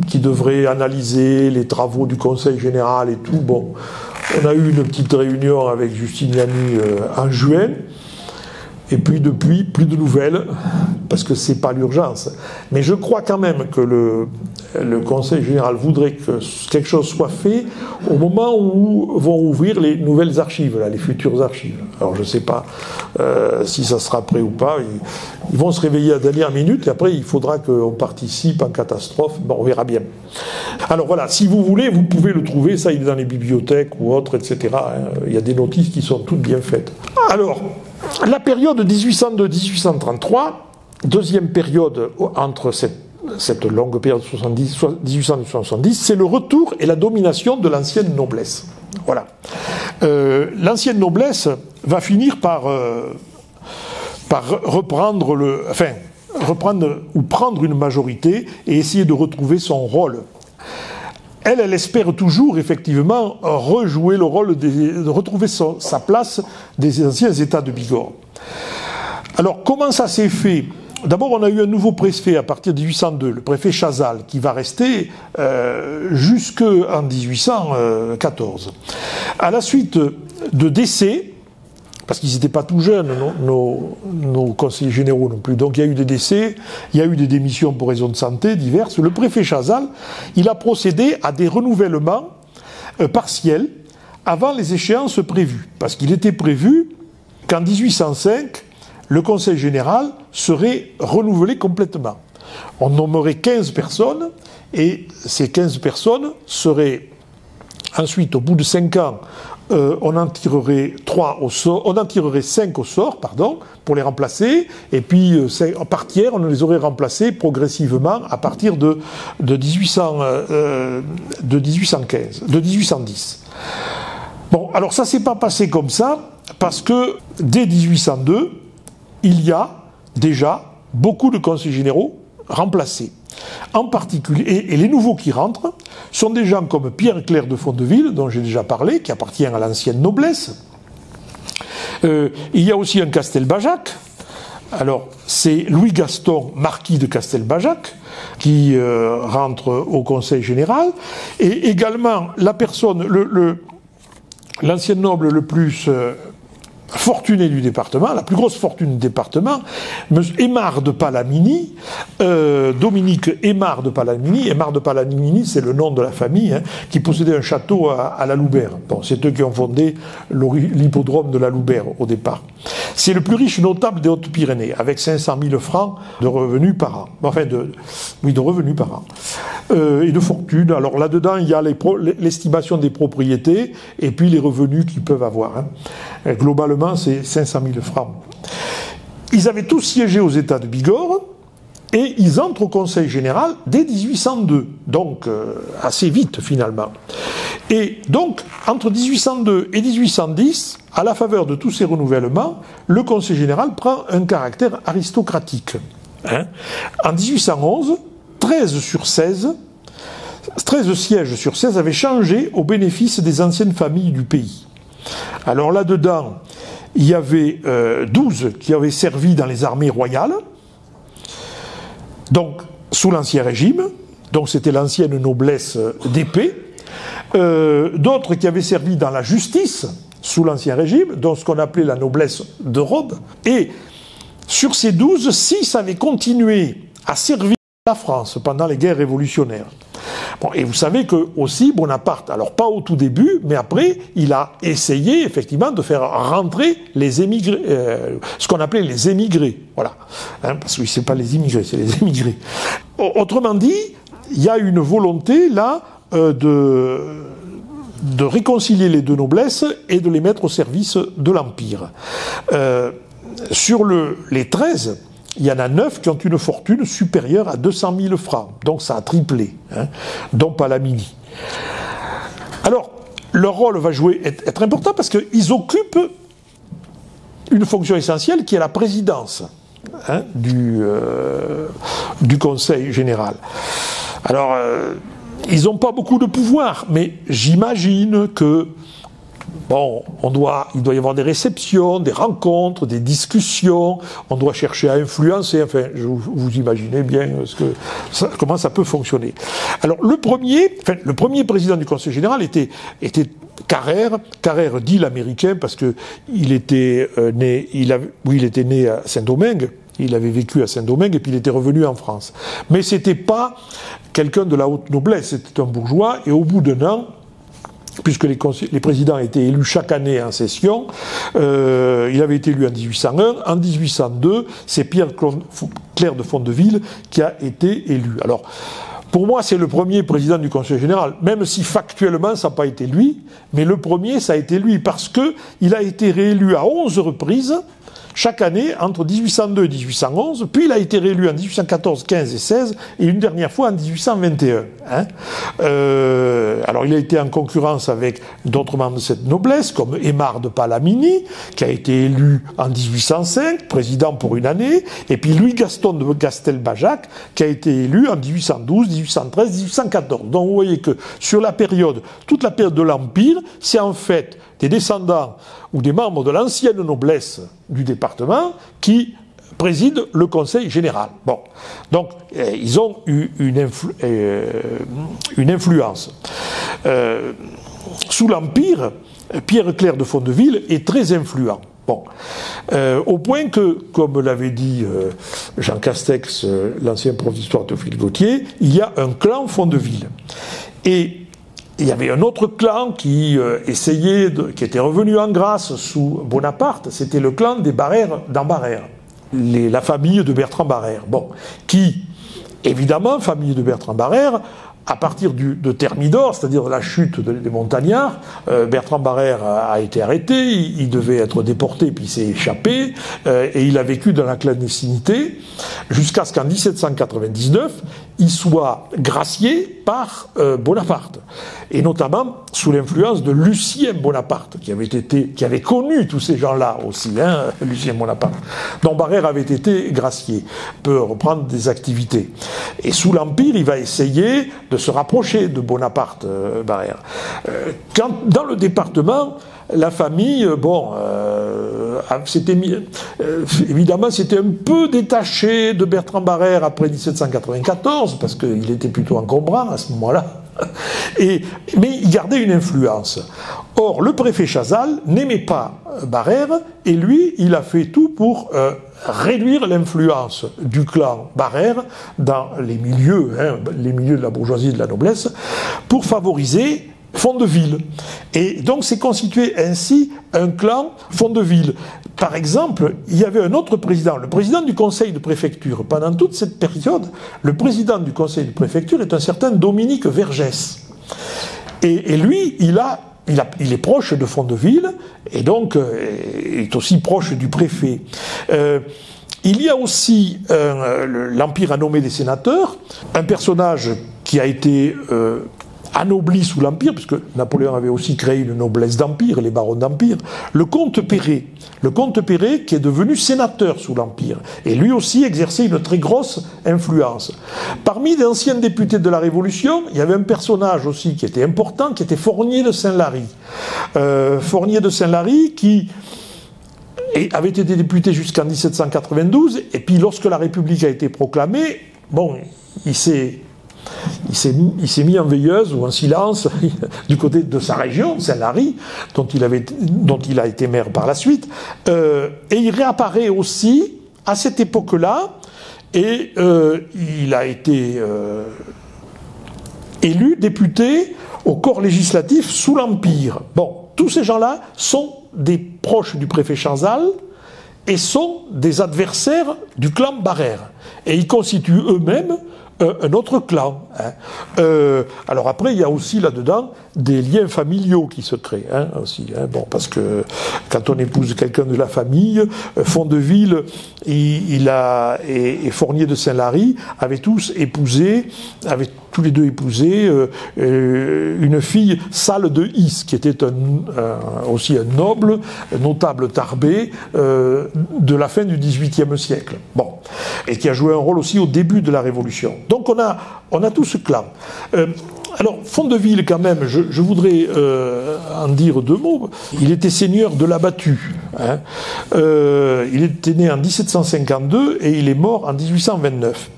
qui devrait analyser les travaux du Conseil général et tout. Bon, on a eu une petite réunion avec Justine Yanni en juin. Et puis depuis, plus de nouvelles, parce que c'est pas l'urgence. Mais je crois quand même que le Conseil général voudrait que quelque chose soit fait au moment où vont ouvrir les nouvelles archives, là, les futures archives. Alors je ne sais pas si ça sera prêt ou pas. Ils vont se réveiller à la dernière minute et après il faudra qu'on participe en catastrophe. Bon, on verra bien. Alors voilà, si vous voulez, vous pouvez le trouver, ça il est dans les bibliothèques ou autres, etc. Il y a des notices qui sont toutes bien faites. Alors, la période 1802-1833, deuxième période entre cette longue période 1870, c'est le retour et la domination de l'ancienne noblesse. Voilà. L'ancienne noblesse va finir par reprendre ou prendre une majorité et essayer de retrouver son rôle. Elle espère toujours, effectivement, rejouer le rôle, de retrouver sa place des anciens États de Bigorre. Alors, comment ça s'est fait ? D'abord, on a eu un nouveau préfet à partir de 1802, le préfet Chazal, qui va rester jusqu'en 1814. À la suite de décès, parce qu'ils n'étaient pas tout jeunes, nos conseillers généraux non plus. Donc il y a eu des décès, il y a eu des démissions pour raisons de santé diverses. Le préfet Chazal, il a procédé à des renouvellements partiels avant les échéances prévues. Parce qu'il était prévu qu'en 1805, le conseil général serait renouvelé complètement. On nommerait 15 personnes, et ces 15 personnes seraient ensuite, au bout de 5 ans, on en tirerait 5 au sort, pour les remplacer, et puis par tiers, on les aurait remplacés progressivement à partir de 1810. Bon, alors ça s'est pas passé comme ça, parce que dès 1802, il y a déjà beaucoup de conseillers généraux remplacés. En particulier, et les nouveaux qui rentrent sont des gens comme Pierre-Claire de Fondeville, dont j'ai déjà parlé, qui appartient à l'ancienne noblesse. Il y a aussi un Castelbajac. Alors, c'est Louis-Gaston, marquis de Castelbajac, qui rentre au Conseil général. Et également, la personne, l'ancien noble le plus fortuné du département, la plus grosse fortune du département, Aymar de Palamini, Dominique Aymar de Palamini. Aymar de Palamini, c'est le nom de la famille, qui possédait un château à la Loubère. Bon, c'est eux qui ont fondé l'hippodrome de la Loubère au départ. C'est le plus riche notable des Hautes-Pyrénées, avec 500 000 francs de revenus par an. Enfin, de revenus par an. Et de fortune. Alors là-dedans, il y a l'estimation des propriétés et puis les revenus qu'ils peuvent avoir. Globalement, c'est 500 000 francs. Ils avaient tous siégé aux États de Bigorre et ils entrent au Conseil général dès 1802, donc assez vite finalement. Et donc, entre 1802 et 1810, à la faveur de tous ces renouvellements, le Conseil général prend un caractère aristocratique. En 1811, 13 sièges sur 16 avaient changé au bénéfice des anciennes familles du pays. Alors là-dedans, il y avait 12 qui avaient servi dans les armées royales, donc sous l'Ancien Régime, donc c'était l'ancienne noblesse d'épée, d'autres qui avaient servi dans la justice sous l'Ancien Régime, donc ce qu'on appelait la noblesse de robe, et sur ces 12, 6 avaient continué à servir la France pendant les guerres révolutionnaires. Bon, et vous savez que aussi Bonaparte, alors pas au tout début, mais après, il a essayé effectivement de faire rentrer les émigrés, ce qu'on appelait les émigrés, voilà, hein, parce que c'est pas les immigrés, c'est les émigrés. Autrement dit, il y a une volonté là de réconcilier les deux noblesses et de les mettre au service de l'Empire. Sur les 13, il y en a 9 qui ont une fortune supérieure à 200 000 francs. Donc ça a triplé, hein, dont Palamini. Alors, leur rôle va être important parce qu'ils occupent une fonction essentielle qui est la présidence, hein, du Conseil général. Alors, ils n'ont pas beaucoup de pouvoir, mais j'imagine que bon, il doit y avoir des réceptions, des rencontres, des discussions, on doit chercher à influencer, enfin, vous imaginez bien comment ça peut fonctionner. Alors, le premier président du Conseil général était Carrère dit l'américain parce que il était né à Saint-Domingue. Il avait vécu à Saint-Domingue et puis il était revenu en France. Mais c'était pas quelqu'un de la haute noblesse, c'était un bourgeois, et au bout d'un an, puisque les présidents étaient élus chaque année en session, il avait été élu en 1801, en 1802, c'est Pierre-Clerc de Fondeville qui a été élu. Alors, pour moi, c'est le premier président du Conseil général, même si factuellement ça n'a pas été lui, mais le premier, ça a été lui, parce qu'il a été réélu à 11 reprises, chaque année, entre 1802 et 1811, puis il a été réélu en 1814, 15 et 16, et une dernière fois en 1821. Hein. Alors il a été en concurrence avec d'autres membres de cette noblesse, comme Aimard de Palamini, qui a été élu en 1805, président pour une année, et puis Louis-Gaston de Castelbajac, qui a été élu en 1812, 1813, 1814. Donc vous voyez que sur toute la période de l'Empire, c'est en fait des descendants ou des membres de l'ancienne noblesse du département qui président le Conseil général. Bon, donc ils ont eu une influence. Sous l'Empire, Pierre-Clerc de Fondeville est très influent. Bon, au point que, comme l'avait dit Jean Castex, l'ancien prof d'histoire Théophile Gautier, il y a un clan Fondeville. Et il y avait un autre clan qui qui était revenu en grâce sous Bonaparte, c'était le clan des Barrères d'Ambarère, la famille de Bertrand Barrère. Bon, qui, évidemment, famille de Bertrand Barrère, à partir de Thermidor, c'est-à-dire de la chute des montagnards, Bertrand Barrère a été arrêté, il devait être déporté, puis il s'est échappé, et il a vécu dans la clandestinité, jusqu'à ce qu'en 1799, il soit gracié par Bonaparte, et notamment sous l'influence de Lucien Bonaparte, qui avait connu tous ces gens-là aussi, hein, Lucien Bonaparte, dont Barrère avait été gracié, peut reprendre des activités. Et sous l'Empire, il va essayer de se rapprocher de Bonaparte, Barrère. Dans le département, la famille, évidemment, c'était un peu détaché de Bertrand Barrère après 1794, parce qu'il était plutôt encombrant à ce moment-là. Mais il gardait une influence. Or, le préfet Chazal n'aimait pas Barrère, et lui, il a fait tout pour réduire l'influence du clan Barrère dans les milieux de la bourgeoisie et de la noblesse, pour favoriser Fondeville. Et donc c'est constitué ainsi un clan Fondeville. Par exemple, il y avait un autre président, le président du conseil de préfecture. Pendant toute cette période, le président du conseil de préfecture est un certain Dominique Vergès. Et lui, il est proche de Fondeville, et donc il est aussi proche du préfet. Il y a aussi, l'Empire a nommé des sénateurs, un personnage qui a été anobli sous l'Empire, puisque Napoléon avait aussi créé une noblesse d'Empire, les barons d'Empire, le comte Perret. Le comte Perret qui est devenu sénateur sous l'Empire. Et lui aussi exerçait une très grosse influence. Parmi les anciens députés de la Révolution, il y avait un personnage aussi qui était important, qui était Fournier de Saint-Lary. Fournier de Saint-Lary qui avait été député jusqu'en 1792, et puis lorsque la République a été proclamée, bon, il s'est mis en veilleuse ou en silence du côté de sa région, Saint-Lary, dont il a été maire par la suite, et il réapparaît aussi à cette époque-là, et il a été élu député au corps législatif sous l'Empire. Bon, tous ces gens-là sont des proches du préfet Chanzal et sont des adversaires du clan Barère. Et ils constituent eux-mêmes un autre clan. Alors après, il y a aussi là-dedans des liens familiaux qui se créent aussi. Bon, parce que quand on épouse quelqu'un de la famille, Fondeville et Fournier de Saint-Lary avaient tous tous les deux épousé une fille, Salle de Is, qui était aussi un notable tarbé de la fin du XVIIIe siècle. Bon, et qui a joué un rôle aussi au début de la Révolution. Donc on a tout ce clan. Alors, Fondeville, quand même, je voudrais en dire deux mots. Il était seigneur de la Battue. Il était né en 1752 et il est mort en 1829.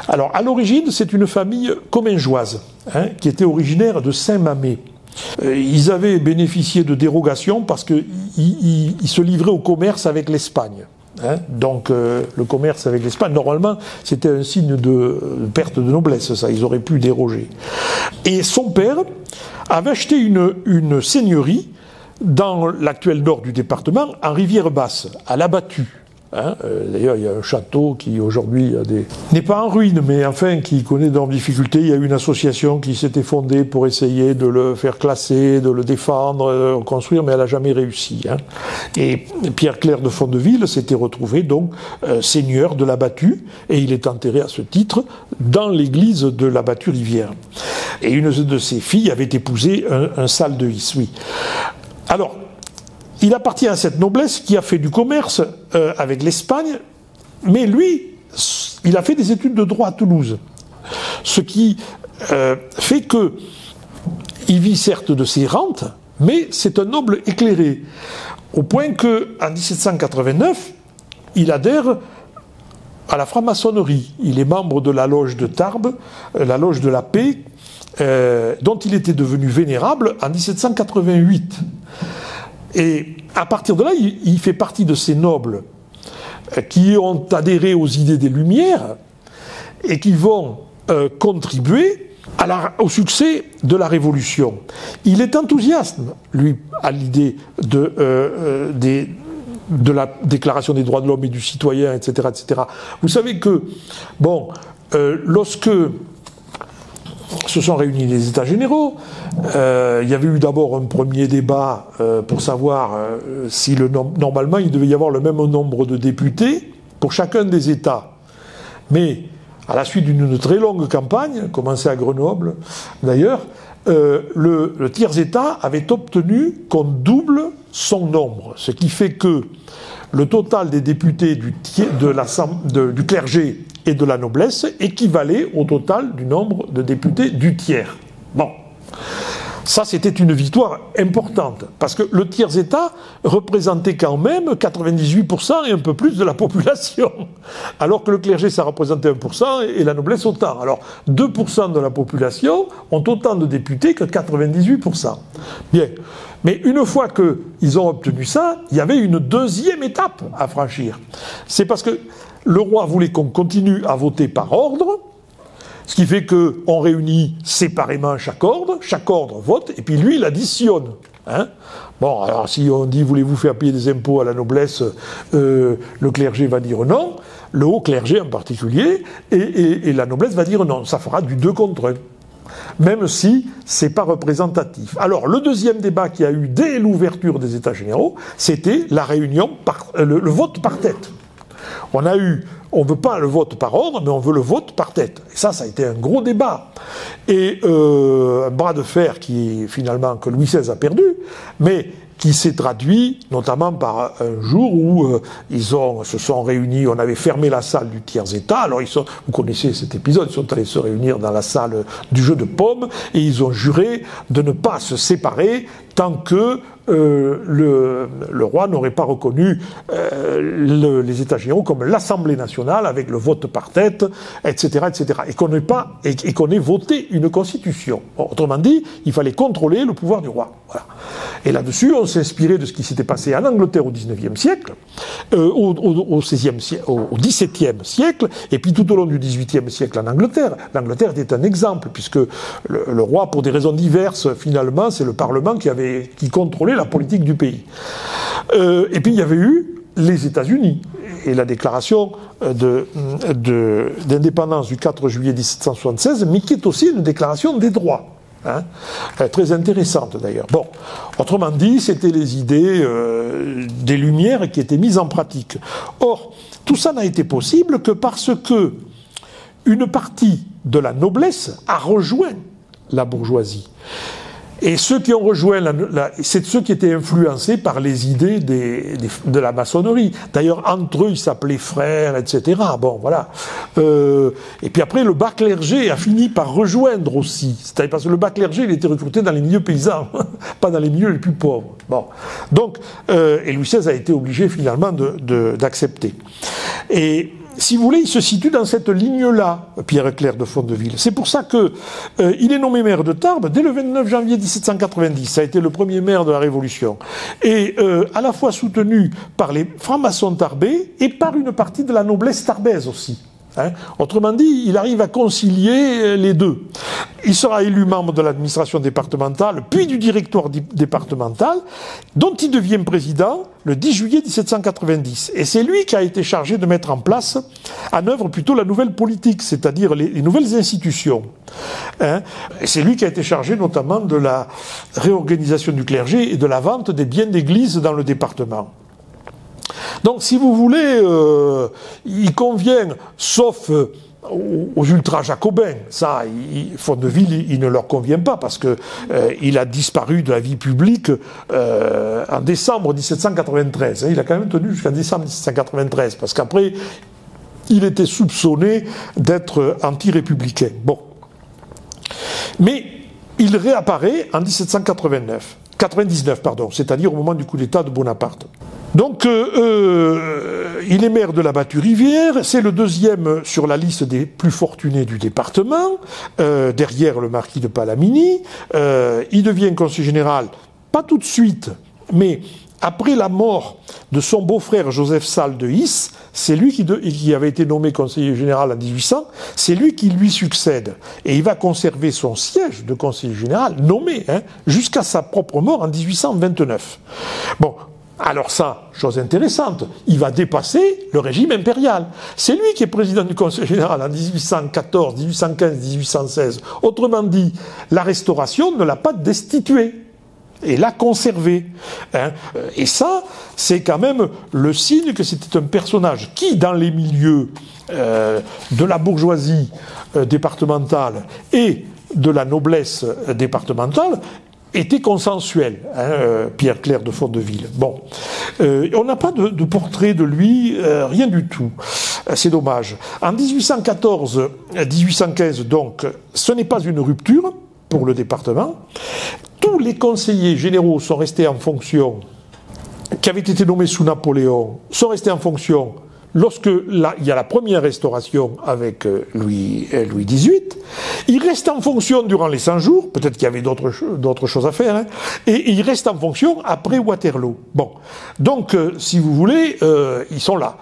Alors, à l'origine, c'est une famille commingeoise, qui était originaire de Saint-Mamé. Ils avaient bénéficié de dérogations parce qu'ils se livraient au commerce avec l'Espagne. Donc le commerce avec l'Espagne, normalement, c'était un signe de perte de noblesse, ça, ils auraient pu déroger. Et son père avait acheté une seigneurie dans l'actuel nord du département, en Rivière-Basse, à la Battue. D'ailleurs, il y a un château qui aujourd'hui n'est pas en ruine, mais enfin qui connaît d'énormes difficultés. Il y a eu une association qui s'était fondée pour essayer de le faire classer, de le défendre, de le construire, mais elle n'a jamais réussi. Et Pierre-Claire de Fondeville s'était retrouvé donc seigneur de la Battue, et il est enterré à ce titre dans l'église de la Battue-Rivière. Et une de ses filles avait épousé un Salle de Is, oui. Alors, il appartient à cette noblesse qui a fait du commerce avec l'Espagne, mais lui, il a fait des études de droit à Toulouse. Ce qui fait que il vit certes de ses rentes, mais c'est un noble éclairé. Au point qu'en 1789, il adhère à la franc-maçonnerie. Il est membre de la loge de Tarbes, la loge de la paix, dont il était devenu vénérable en 1788. Et à partir de là, il fait partie de ces nobles qui ont adhéré aux idées des Lumières et qui vont contribuer au succès de la Révolution. Il est enthousiaste, lui, à l'idée de la Déclaration des droits de l'homme et du citoyen, etc., etc. Vous savez que, bon, lorsque se sont réunis les États généraux, il y avait eu d'abord un premier débat pour savoir si normalement il devait y avoir le même nombre de députés pour chacun des États. Mais à la suite d'une très longue campagne, commencée à Grenoble d'ailleurs, le tiers-État avait obtenu qu'on double son nombre, ce qui fait que le total des députés du clergé et de la noblesse équivalait au total du nombre de députés du tiers. Bon. Ça, c'était une victoire importante, parce que le tiers-État représentait quand même 98% et un peu plus de la population, alors que le clergé, ça représentait 1% et la noblesse autant. Alors, 2% de la population ont autant de députés que 98%. Bien. Mais une fois qu'ils ont obtenu ça, il y avait une deuxième étape à franchir. C'est parce que le roi voulait qu'on continue à voter par ordre, ce qui fait qu'on réunit séparément chaque ordre vote, et puis lui, il additionne. Bon, alors si on dit, voulez-vous faire payer des impôts à la noblesse, le clergé va dire non, le haut clergé en particulier, et la noblesse va dire non, ça fera du 2 contre 1. Même si c'est pas représentatif. Alors, le deuxième débat qu'il y a eu dès l'ouverture des États généraux, c'était la réunion, le vote par tête. On ne veut pas le vote par ordre, mais on veut le vote par tête. Et ça a été un gros débat. Et un bras de fer que Louis XVI a perdu, mais qui s'est traduit notamment par un jour où ils se sont réunis, on avait fermé la salle du tiers-État, alors vous connaissez cet épisode, ils sont allés se réunir dans la salle du jeu de paume, et ils ont juré de ne pas se séparer tant que le roi n'aurait pas reconnu les États généraux comme l'Assemblée nationale avec le vote par tête, etc., etc., et qu'on ait voté une constitution. Bon, autrement dit, il fallait contrôler le pouvoir du roi. Voilà. Et là-dessus, on s'inspirait de ce qui s'était passé en Angleterre au XIXe siècle, au XVIIe siècle, et puis tout au long du XVIIIe siècle en Angleterre. L'Angleterre était un exemple, puisque le roi, pour des raisons diverses, finalement, c'est le Parlement qui contrôlait la politique du pays. Et puis il y avait eu les États-Unis et la déclaration d'indépendance du 4 juillet 1776, mais qui est aussi une déclaration des droits. Hein, très intéressante d'ailleurs. Bon, autrement dit, c'était les idées des Lumières qui étaient mises en pratique. Or, tout ça n'a été possible que parce que une partie de la noblesse a rejoint la bourgeoisie. Et ceux qui ont rejoint, c'est ceux qui étaient influencés par les idées de la maçonnerie. D'ailleurs, entre eux, ils s'appelaient frères, etc. Bon, voilà. Et puis après, le bas clergé a fini par rejoindre aussi. C'est-à-dire parce que le bas clergé, il était recruté dans les milieux paysans, pas dans les milieux les plus pauvres. Bon. Donc, et Louis XVI a été obligé finalement d'accepter. Et si vous voulez, il se situe dans cette ligne-là, Pierre-Clerc de Fondeville. C'est pour ça que il est nommé maire de Tarbes dès le 29 janvier 1790. Ça a été le premier maire de la Révolution. Et à la fois soutenu par les francs-maçons tarbais et par une partie de la noblesse tarbaise aussi. Hein. Autrement dit, il arrive à concilier les deux. Il sera élu membre de l'administration départementale, puis du directoire départemental, dont il devient président le 10 juillet 1790. Et c'est lui qui a été chargé de mettre en œuvre plutôt la nouvelle politique, c'est-à-dire les nouvelles institutions. Hein. Et c'est lui qui a été chargé notamment de la réorganisation du clergé et de la vente des biens d'église dans le département. Donc, si vous voulez, il convient, sauf aux ultra-jacobins, ça, Fondeville, il ne leur convient pas, parce que il a disparu de la vie publique en décembre 1793. Hein, il a quand même tenu jusqu'en décembre 1793, parce qu'après, il était soupçonné d'être anti-républicain. Bon. Mais il réapparaît en 99, c'est-à-dire au moment du coup d'État de Bonaparte. Donc, il est maire de la Battue-Rivière, c'est le deuxième sur la liste des plus fortunés du département, derrière le marquis de Palamini. Il devient conseiller général, pas tout de suite, mais après la mort de son beau-frère Joseph Salles de Hisse, c'est lui qui avait été nommé conseiller général en 1800, c'est lui qui lui succède. Et il va conserver son siège de conseiller général, nommé, jusqu'à sa propre mort en 1829. Bon. Alors ça, chose intéressante, il va dépasser le régime impérial. C'est lui qui est président du Conseil général en 1814, 1815, 1816. Autrement dit, la Restauration ne l'a pas destitué et l'a conservé. Hein. Et ça, c'est quand même le signe que c'était un personnage qui, dans les milieux de la bourgeoisie départementale et de la noblesse départementale, était consensuel, Pierre-Clerc de Fondeville. Bon, on n'a pas de portrait de lui, rien du tout. C'est dommage. En 1814-1815, donc, ce n'est pas une rupture pour le département. Tous les conseillers généraux sont restés en fonction, qui avaient été nommés sous Napoléon, sont restés en fonction lorsque il y a la première restauration avec Louis XVIII. Il reste en fonction durant les 100 jours, peut-être qu'il y avait d'autres choses à faire, et il reste en fonction après Waterloo. Bon, donc si vous voulez, ils sont là.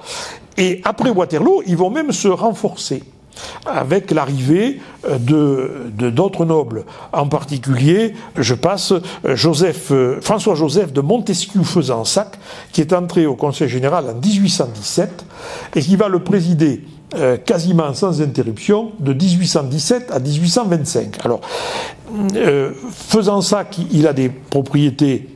Et après Waterloo, ils vont même se renforcer avec l'arrivée d'autres nobles. En particulier, je passe François-Joseph de Montesquiou-Fezensac, qui est entré au Conseil général en 1817 et qui va le présider quasiment sans interruption de 1817 à 1825. Alors, Fezensac, il a des propriétés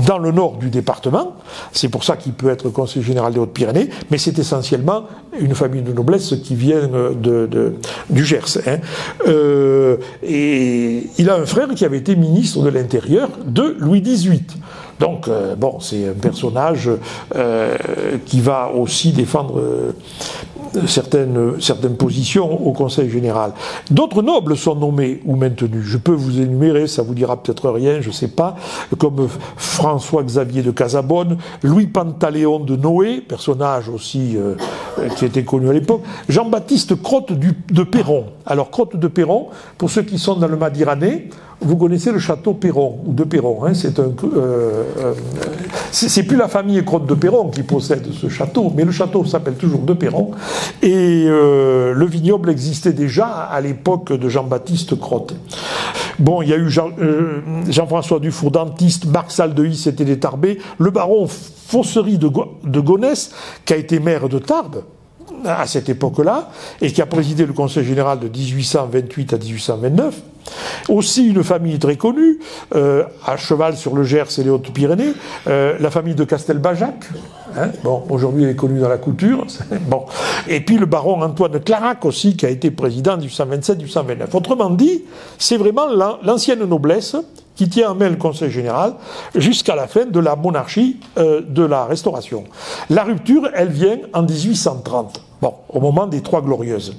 dans le nord du département, c'est pour ça qu'il peut être conseiller général des Hautes-Pyrénées, mais c'est essentiellement une famille de noblesse qui vient du Gers. Et il a un frère qui avait été ministre de l'Intérieur de Louis XVIII. Donc, bon, c'est un personnage qui va aussi défendre certaines positions au Conseil général. D'autres nobles sont nommés ou maintenus. Je peux vous énumérer, ça vous dira peut-être rien, je ne sais pas, comme François-Xavier de Casabonne, Louis Pantaléon de Noé, personnage aussi qui était connu à l'époque, Jean-Baptiste Crotte de Perron. Alors Crotte de Perron, pour ceux qui sont dans le Madiranais, vous connaissez le château Perron, ou de Perron, hein, c'est plus la famille Crotte de Perron qui possède ce château, mais le château s'appelle toujours de Perron, et le vignoble existait déjà à l'époque de Jean-Baptiste Crotte. Bon, il y a eu Jean-François Dufour dentiste, Marc Saldeis était des Tarbes, le baron Fossery de Gonesse, qui a été maire de Tarbes, à cette époque-là, et qui a présidé le Conseil général de 1828 à 1829. Aussi une famille très connue, à cheval sur le Gers et les Hautes-Pyrénées, la famille de Castelbajac, hein, bon, aujourd'hui elle est connue dans la couture, bon. Et puis le baron Antoine Clarac aussi, qui a été président en 1827-1829. Autrement dit, c'est vraiment l'ancienne noblesse qui tient en main le Conseil général jusqu'à la fin de la monarchie de la Restauration. La rupture, elle vient en 1830, bon, au moment des Trois Glorieuses.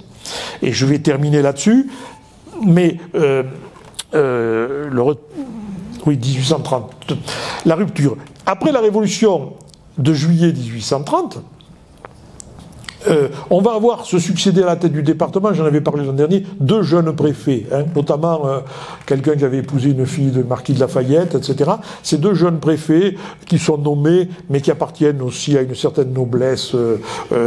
Et je vais terminer là-dessus, mais oui, 1830, la rupture. Après la Révolution de juillet 1830, on va avoir se succéder à la tête du département, j'en avais parlé l'an dernier, deux jeunes préfets, hein, notamment quelqu'un qui avait épousé une fille de marquis de Lafayette, etc. Ces deux jeunes préfets qui sont nommés, mais qui appartiennent aussi à une certaine noblesse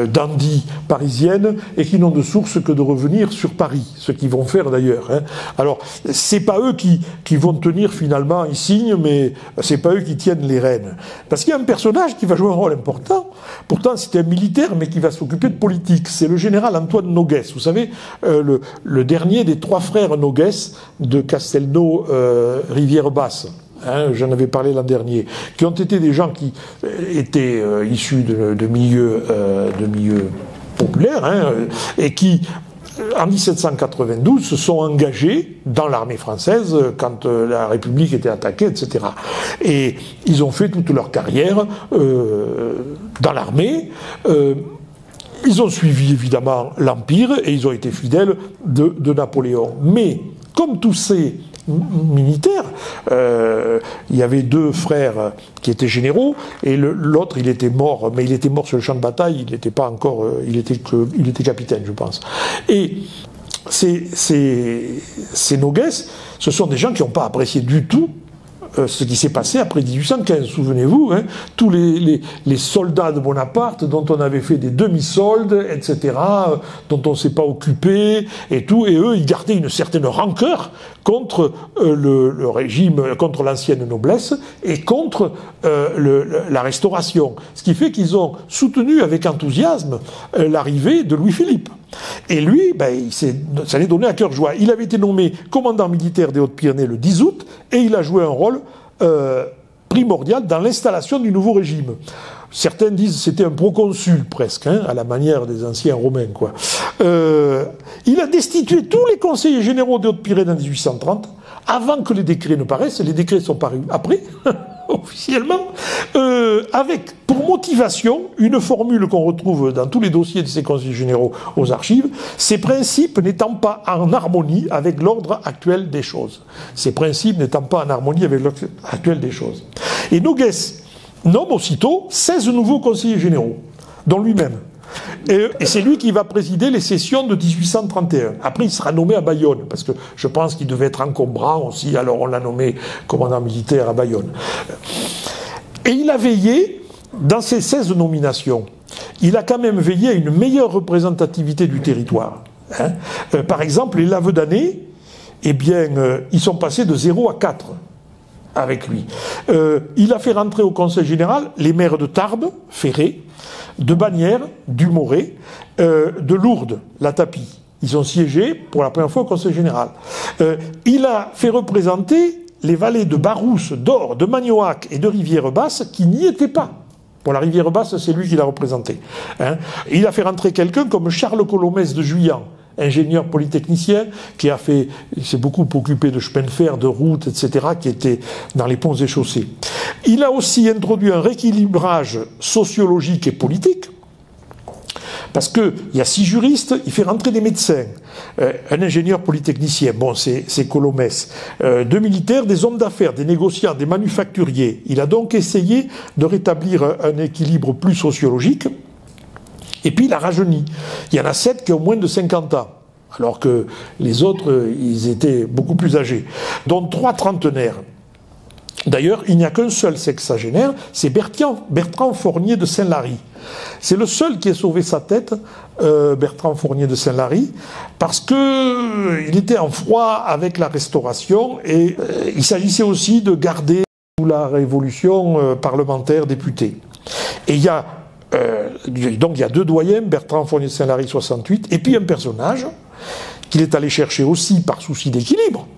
dandy parisienne, et qui n'ont de source que de revenir sur Paris, ce qu'ils vont faire d'ailleurs. Hein. Alors, c'est pas eux qui vont tenir finalement, ils signent, mais c'est pas eux qui tiennent les rênes. Parce qu'il y a un personnage qui va jouer un rôle important, pourtant c'était un militaire, mais qui va s'occuper de politique, c'est le général Antoine Noguès. Vous savez, le dernier des trois frères Noguès de Castelnau, Rivière-Basse. Hein, j'en avais parlé l'an dernier, qui ont été des gens qui étaient issus de milieux populaires, hein, et qui, en 1792, se sont engagés dans l'armée française quand la République était attaquée, etc. Et ils ont fait toute leur carrière dans l'armée. Ils ont suivi évidemment l'Empire et ils ont été fidèles de Napoléon. Mais comme tous ces militaires, il y avait deux frères qui étaient généraux et l'autre il était mort, mais il était mort sur le champ de bataille, il n'était pas encore, il était capitaine, je pense. Et ces Noguès, ce sont des gens qui n'ont pas apprécié du tout ce qui s'est passé après 1815, souvenez-vous, hein, tous les soldats de Bonaparte dont on avait fait des demi-soldes, etc., dont on ne s'est pas occupé, et tout, et eux, ils gardaient une certaine rancœur contre le régime, contre l'ancienne noblesse, et contre la Restauration. Ce qui fait qu'ils ont soutenu avec enthousiasme l'arrivée de Louis-Philippe. Et lui, ça lui donnait à cœur joie. Il avait été nommé commandant militaire des Hautes-Pyrénées le 10 août, et il a joué un rôle primordial dans l'installation du nouveau régime. Certains disent que c'était un proconsul presque, hein, à la manière des anciens romains, quoi. Il a destitué tous les conseillers généraux des Hautes-Pyrénées en 1830, avant que les décrets ne paraissent. Les décrets sont parus après, officiellement, avec pour motivation une formule qu'on retrouve dans tous les dossiers de ces conseillers généraux aux archives, ces principes n'étant pas en harmonie avec l'ordre actuel des choses. Ces principes n'étant pas en harmonie avec l'ordre actuel des choses. Et Noguès nomme aussitôt 16 nouveaux conseillers généraux, dont lui-même. Et c'est lui qui va présider les sessions de 1831. Après, il sera nommé à Bayonne, parce que je pense qu'il devait être encombrant aussi, alors on l'a nommé commandant militaire à Bayonne. Et il a veillé, dans ces 16 nominations, il a quand même veillé à une meilleure représentativité du territoire. Hein. Par exemple, les Lavedanais, eh bien, ils sont passés de 0 à 4 avec lui. Il a fait rentrer au Conseil général les maires de Tarbes, Ferré, de Bagnères, Dumoret, de Lourdes, la Tapie. Ils ont siégé pour la première fois au Conseil général. Il a fait représenter les vallées de Barousse, d'Or, de Magnoac et de Rivière-Basse qui n'y étaient pas. Pour la Rivière-Basse, c'est lui qui l'a représenté. Hein. Il a fait rentrer quelqu'un comme Charles Colomès de Juillan, ingénieur polytechnicien, qui s'est beaucoup occupé de chemin de fer, de routes, etc., qui était dans les ponts et chaussées. Il a aussi introduit un rééquilibrage sociologique et politique, Parce qu'il y a 6 juristes, il fait rentrer des médecins, un ingénieur polytechnicien, bon c'est Colomès, 2 militaires, des hommes d'affaires, des négociants, des manufacturiers. Il a donc essayé de rétablir un équilibre plus sociologique, et puis il a rajeuni. Il y en a 7 qui ont moins de 50 ans. Alors que les autres, ils étaient beaucoup plus âgés. Donc 3 trentenaires. D'ailleurs, il n'y a qu'un seul sexagénaire, c'est Bertrand Fournier de Saint-Lary. C'est le seul qui ait sauvé sa tête, Bertrand Fournier de Saint-Lary, parce que il était en froid avec la Restauration et il s'agissait aussi de garder sous la Révolution parlementaire députée. Et il y a donc il y a 2 doyens, Bertrand Fournier de Saint-Lary 68, et puis un personnage qu'il est allé chercher aussi par souci d'équilibre,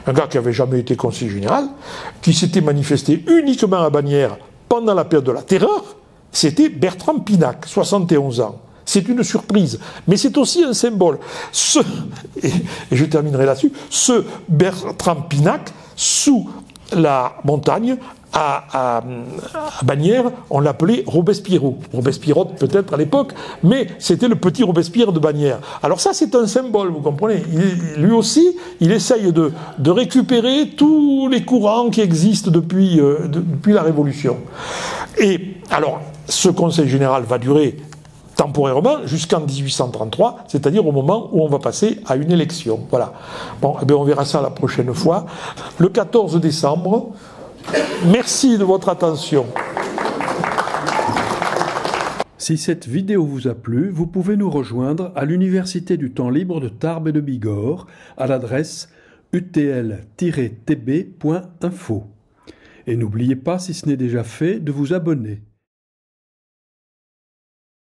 un gars qui n'avait jamais été conseiller général, qui s'était manifesté uniquement à Bagnères pendant la période de la Terreur, c'était Bertrand Pinac, 71 ans. C'est une surprise, mais c'est aussi un symbole. Et je terminerai là-dessus, ce Bertrand Pinac, sous la montagne, à Bagnères, on l'appelait Robespierrot. Robespierrot peut-être à l'époque, mais c'était le petit Robespierre de Bagnères. Alors ça c'est un symbole, vous comprenez. Lui aussi, il essaye de récupérer tous les courants qui existent depuis la Révolution. Et alors, ce Conseil général va durer temporairement jusqu'en 1833, c'est-à-dire au moment où on va passer à une élection. Voilà. Bon, eh bien on verra ça la prochaine fois. Le 14 décembre, merci de votre attention. Si cette vidéo vous a plu, vous pouvez nous rejoindre à l'Université du temps libre de Tarbes et de Bigorre à l'adresse utl-tb.info. Et n'oubliez pas, si ce n'est déjà fait, de vous abonner.